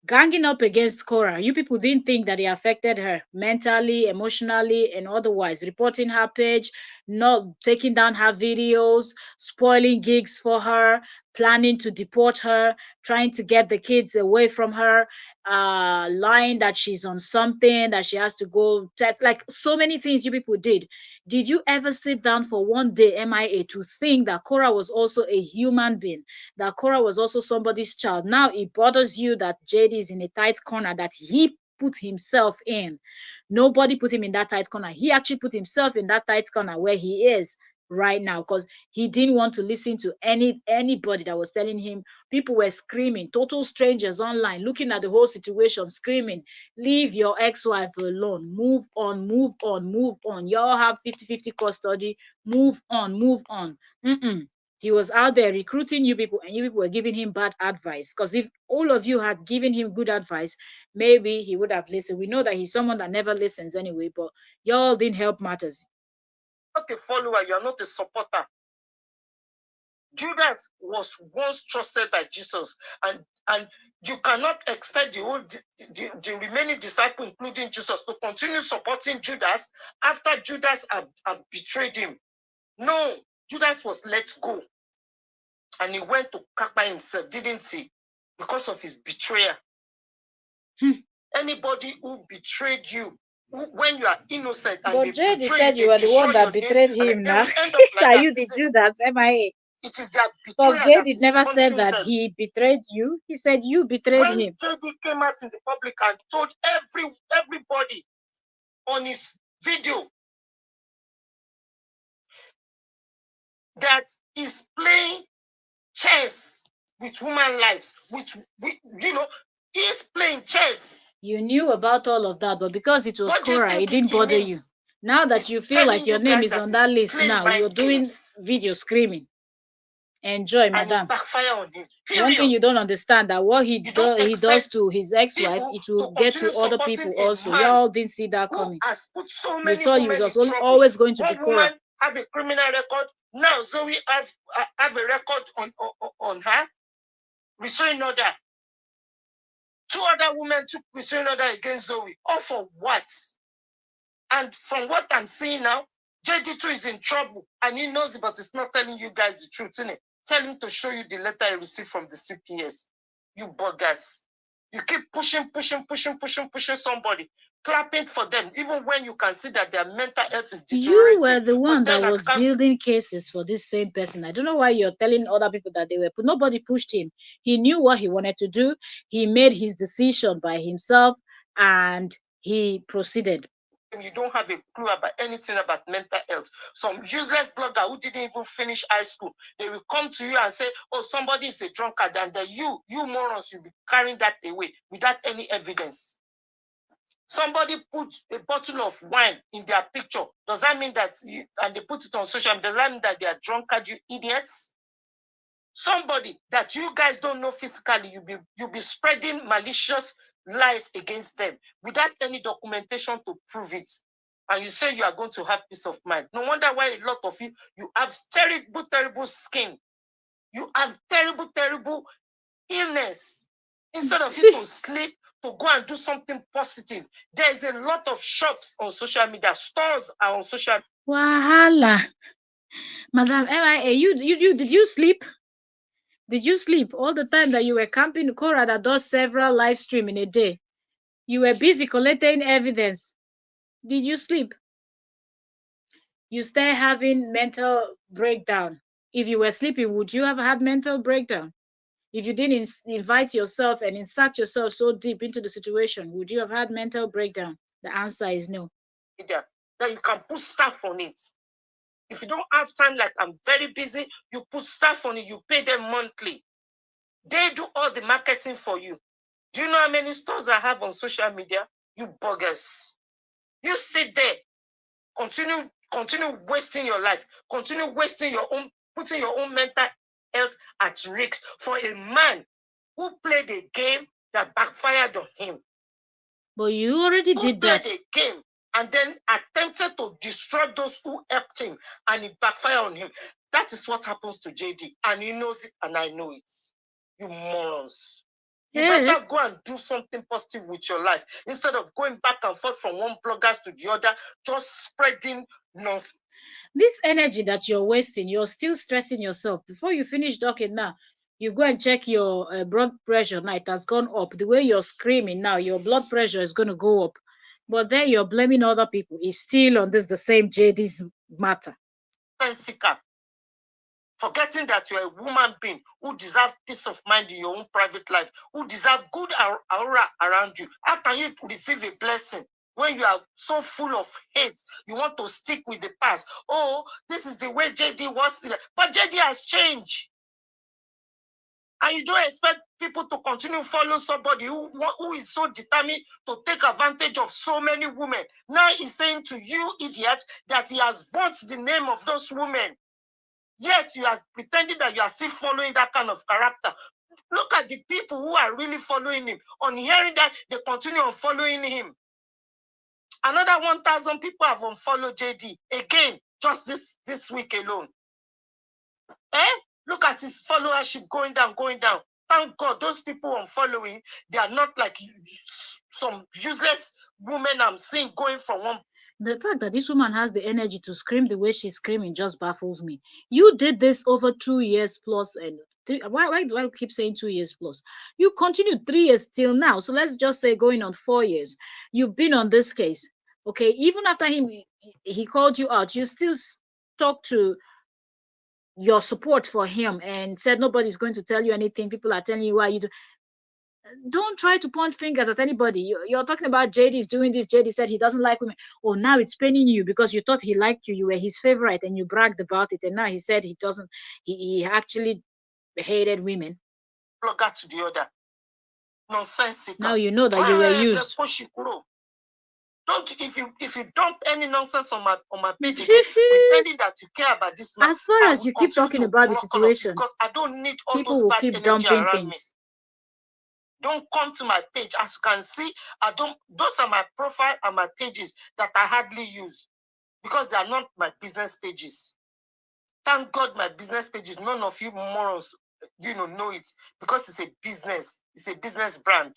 ganging up against Cora, you people didn't think that it affected her mentally, emotionally, and otherwise. Reporting her page, not taking down her videos, spoiling gigs for her, planning to deport her, trying to get the kids away from her, lying that she's on something, that she has to go test, like so many things you people did. Did you ever sit down for one day, MIA, to think that Cora was also a human being, that Cora was also somebody's child? Now it bothers you that JD is in a tight corner that he put himself in. Nobody put him in that tight corner. He actually put himself in that tight corner where he is right now, because he didn't want to listen to anybody that was telling him. People were screaming, total strangers online, looking at the whole situation, screaming, "Leave your ex-wife alone, move on. Y'all have 50-50 custody, move on." He was out there recruiting you people, and you people were giving him bad advice. Because if all of you had given him good advice, maybe he would have listened. We know that he's someone that never listens anyway, but y'all didn't help matters. Not a follower, you are not a supporter. Judas was once trusted by Jesus, and you cannot expect the remaining disciples, including Jesus, to continue supporting Judas after Judas have betrayed him. No, Judas was let go, and he went to Kappa himself, didn't he? Because of his betrayer. Anybody who betrayed you, when you are innocent, and but JD said you were the one that betrayed him. Now, are you the Judas? MIA? It is their But JD never said that he betrayed you. He said you betrayed him. JD came out in the public and told everybody on his video that he's playing chess with human lives, with he's playing chess. You knew about all of that, but because it was What do you Cora, it think didn't he bother you. means? Now that He's you feel like telling your you name guys is that on that he's list playing now, you're mind doing games video screaming. Enjoy, and it madam. backfire on him. One thing Period. you don't understand that what You don't he does expect to his ex-wife, people it will to get continue to other supporting people a also. man Y'all didn't see that who coming. has put so You many thought it women was in trouble. always going to be One Cora. woman have a criminal record. Now Zoe have a record on her restraining order. Two other women took restraining order against Zoe. All for what? And from what I'm seeing now, JD2 is in trouble and he knows it, but he's not telling you guys the truth, innit? Tell him to show you the letter he received from the CPS. You buggers. You keep pushing somebody, clapping for them, even when you can see that their mental health is You deteriorating. were the one But then that was building cases for this same person. I don't know why you're telling other people that they were. Nobody pushed him. He knew what he wanted to do. He made his decision by himself, and he proceeded. you don't have a clue about anything about mental health. Some useless blogger who didn't even finish high school, they will come to you and say, oh, somebody is a drunkard, and then you morons, you'll be carrying that away without any evidence. Somebody put a bottle of wine in their picture. Does that mean that, and they put it on social media, does that mean that they are drunkard, you idiots? Somebody that you guys don't know physically, you'll be spreading malicious lies against them without any documentation to prove it. And you say you are going to have peace of mind. No wonder why a lot of you have terrible skin. You have terrible illness. Instead of you to sleep, to go and do something positive. There is a lot of shops on social media. Stores are on social media. Wahala. Madam MIA, you did you sleep? Did you sleep all the time that you were camping Cora that does several live stream in a day? You were busy collecting evidence. Did you sleep? You start having mental breakdown. If you were sleeping, would you have had mental breakdown? If you didn't invite yourself and insert yourself so deep into the situation, would you have had mental breakdown? The answer is no. That you can put staff on it. If you don't have time, like I'm very busy, you put staff on it, you pay them monthly. They do all the marketing for you. Do you know how many stores I have on social media? You buggers. You sit there, continue wasting your life, continue wasting your own, putting your own mental health at risk for a man who played a game that backfired on him. But you already did that. Who played a game and then attempted to destroy those who helped him, and it backfired on him. That is what happens to JD, and he knows it, and I know it. You morons. You better go and do something positive with your life instead of going back and forth from one bloggers to the other, just spreading nonsense. This energy that you're wasting, you're still stressing yourself. Before you finish talking now, you go and check your blood pressure now. It has gone up. The way you're screaming now, your blood pressure is going to go up. But then you're blaming other people. It's still on this the same JD's matter. Forgetting that you're a woman being who deserves peace of mind in your own private life, who deserves good aura around you. How can you receive a blessing when you are so full of hate? You want to stick with the past. Oh, this is the way JD was. But JD has changed. And you don't expect people to continue following somebody who is so determined to take advantage of so many women. Now he's saying to you, idiots, that he has burnt the name of those women. Yet you are pretending that you are still following that kind of character. Look at the people who are really following him. On hearing that, they continue on following him. Another 1,000 people have unfollowed JD. Again, just this week alone. Look at his followership going down. Thank God, those people unfollowing, they are not like some useless women I'm seeing going from one. The fact that this woman has the energy to scream the way she's screaming just baffles me. You did this over 2 years plus, and why do I keep saying 2 years plus? You continued 3 years till now. So let's just say going on 4 years. You've been on this case. Okay, even after he called you out, you still talk to your support for him and said nobody's going to tell you anything. People are telling you why you do. Don't try to point fingers at anybody. You're talking about JD is doing this. JD said he doesn't like women. Oh, now it's paining you because you thought he liked you. You were his favorite and you bragged about it. And now he said he doesn't. He actually hated women. Blogger to the other. Nonsensical. Now you know that you were used. Don't if you dump any nonsense on my page again, pretending that you care about this man. As far as you keep talking about the situation, because I don't need all people those will bad keep energy dumping around things. me. Don't come to my page. As you can see, I don't. Those are my profile and my pages that I hardly use because they are not my business pages. Thank God my business pages. None of you morons, know it because it's a business. It's a business brand.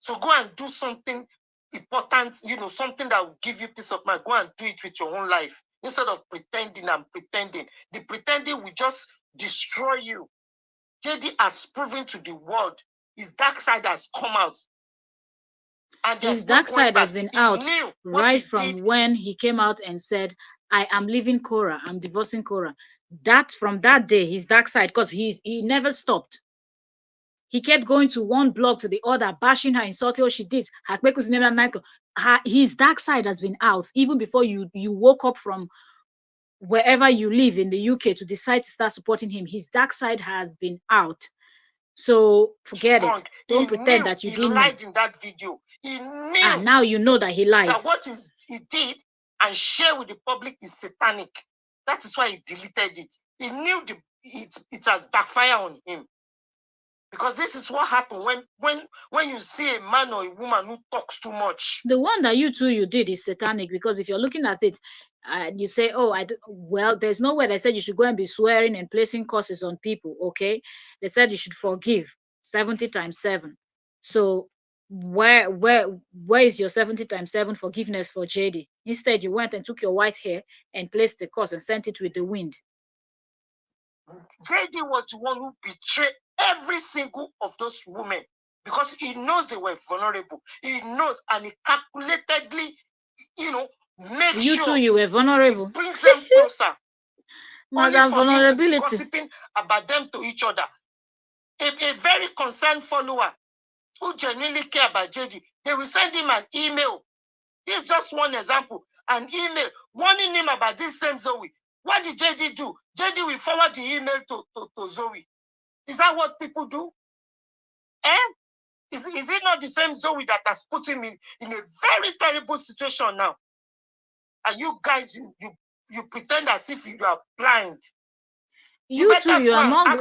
So go and do something important, something that will give you peace of mind. Go and do it with your own life instead of pretending and pretending. The pretending will just destroy you. JD has proven to the world his dark side has come out. And his dark side has been out right from when he came out and said, I am leaving Cora, I'm divorcing Cora. That from that day, his dark side, because he never stopped. He kept going to one blog to the other, bashing her, insulting what she did. His dark side has been out even before you woke up from wherever you live in the UK to decide to start supporting him. His dark side has been out. So forget it. Don't pretend that you didn't know. He lied in that video. He knew. And now you know that he lies. That what he did and share with the public is satanic. That is why he deleted it. He knew it has backfired on him. Because this is what happened when you see a man or a woman who talks too much. The one that you did is satanic, because if you're looking at it and you say, oh, well, there's nowhere they said you should go and be swearing and placing curses on people, okay? They said you should forgive 70 times 7. So where is your 70 times 7 forgiveness for JD? Instead, you went and took your white hair and placed the curse and sent it with the wind. JD was the one who betrayed every single of those women because he knows they were vulnerable. He knows, and he calculatedly, make you sure you were vulnerable. Brings them closer. Madam vulnerability. Gossiping about them to each other. A very concerned follower who genuinely care about JD, they will send him an email. This is just one example. An email warning him about this same Zoe. What did JD do? JD will forward the email to Zoe. Is that what people do? Is it not the same Zoe that has put him in a very terrible situation now? And you guys, you pretend as if you are blind. You too, you're among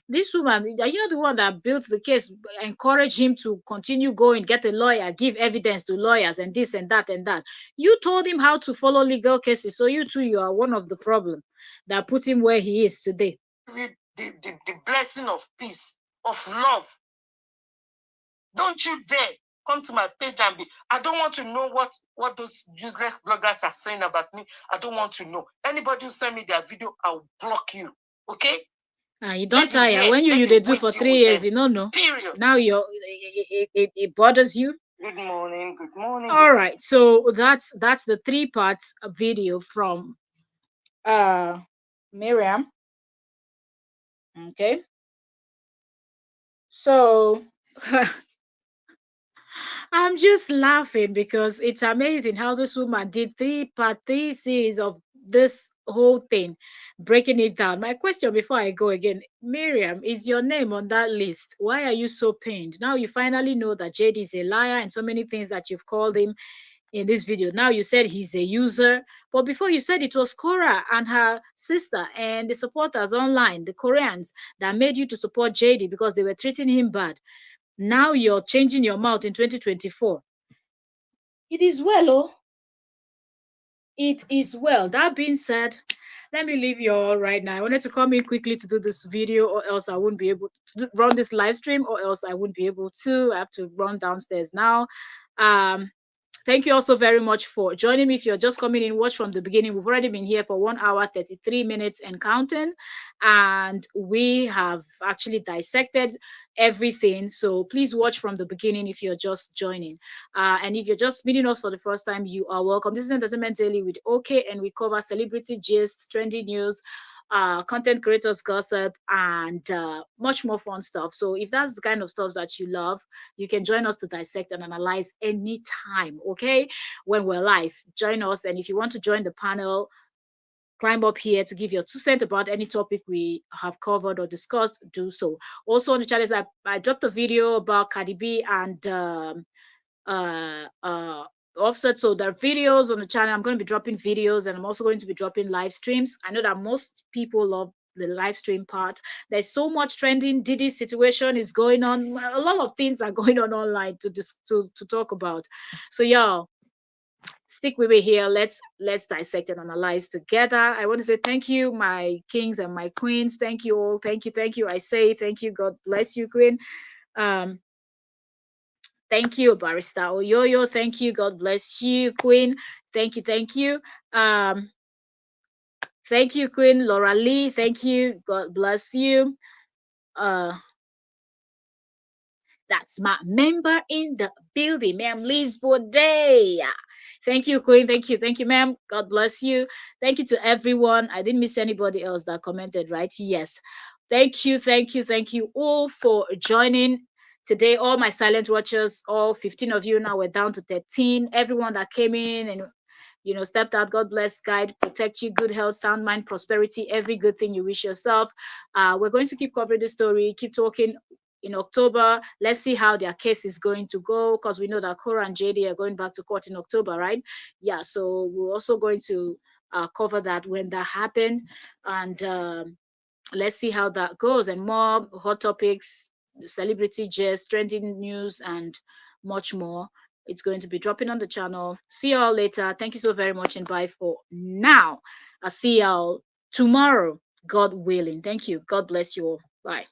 this woman. You know the one that built the case, encourage him to continue going, get a lawyer, give evidence to lawyers, and this and that and that. You told him how to follow legal cases, so you too, you are one of the problem that put him where he is today. The blessing of peace, of love. Don't you dare come to my page and be. I don't want to know what those useless bloggers are saying about me. I don't want to know. Anybody who send me their video, I'll block you. Okay? You don't tire. When you they do for 3 years, you don't know. Period. Now it bothers you. Good morning. Good morning. All right. So that's the 3 parts video from Mariam. Okay. So I'm just laughing because it's amazing how this woman did 3 series of this whole thing, breaking it down. My question before I go again, Miriam, is your name on that list? Why are you so pained? Now you finally know that JD is a liar and so many things that you've called him in this video. Now you said he's a user, but before you said it was Cora and her sister and the supporters online, the Koreans, that made you to support JD because they were treating him bad. Now you're changing your mouth in 2024. It is well, oh. It is well. That being said, let me leave you all right now. I wanted to come in quickly to do this video, or else I wouldn't be able to run this live stream, or else I wouldn't be able to. I have to run downstairs now. Thank you also very much for joining me. If you're just coming in, watch from the beginning. We've already been here for 1 hour, 33 minutes and counting. And we have actually dissected everything. So please watch from the beginning if you're just joining. And if you're just meeting us for the first time, you are welcome. This is Entertainment Daily with OK, and we cover celebrity gist, trendy news, content creators gossip, and much more fun stuff. So if that's the kind of stuff that you love, you can join us to dissect and analyze anytime, okay? When we're live, join us. And if you want to join the panel, climb up here to give your 2 cents about any topic we have covered or discussed, do so. Also on the channel, I dropped a video about Cardi B and uh uh Offset. So there are videos on the channel. I'm going to be dropping videos, and I'm also going to be dropping live streams. I know that most people love the live stream part. There's so much trending. Diddy situation is going on. A lot of things are going on online to talk about. So y'all, stick with me here. Let's dissect and analyze together. I want to say thank you, my kings and my queens. Thank you all. Thank you. I say thank you. God bless you, Queen. Um, thank you, Barista Oyoyo. Thank you. God bless you, Queen. Thank you. Um, thank you, Queen Laura Lee. Thank you. God bless you. Uh, That's my member in the building, ma'am. Liz Bode. Thank you, Queen. Thank you, ma'am. God bless you. Thank you to everyone. I didn't miss anybody else that commented, right? Yes. Thank you all for joining today. All my silent watchers, all 15 of you now, we're down to 13. Everyone that came in and stepped out. God bless, guide, protect you, good health, sound mind, prosperity, every good thing you wish yourself. We're going to keep covering this story, keep talking in October. Let's see how their case is going to go, because we know that Cora and JD are going back to court in October, right? Yeah, so we're also going to cover that when that happened. And let's see how that goes. And more hot topics, celebrity gist, trending news, and much more. It's going to be dropping on the channel. See y'all later. Thank you so very much, and bye for now. I'll see y'all tomorrow, God willing. Thank you. God bless you all. Bye.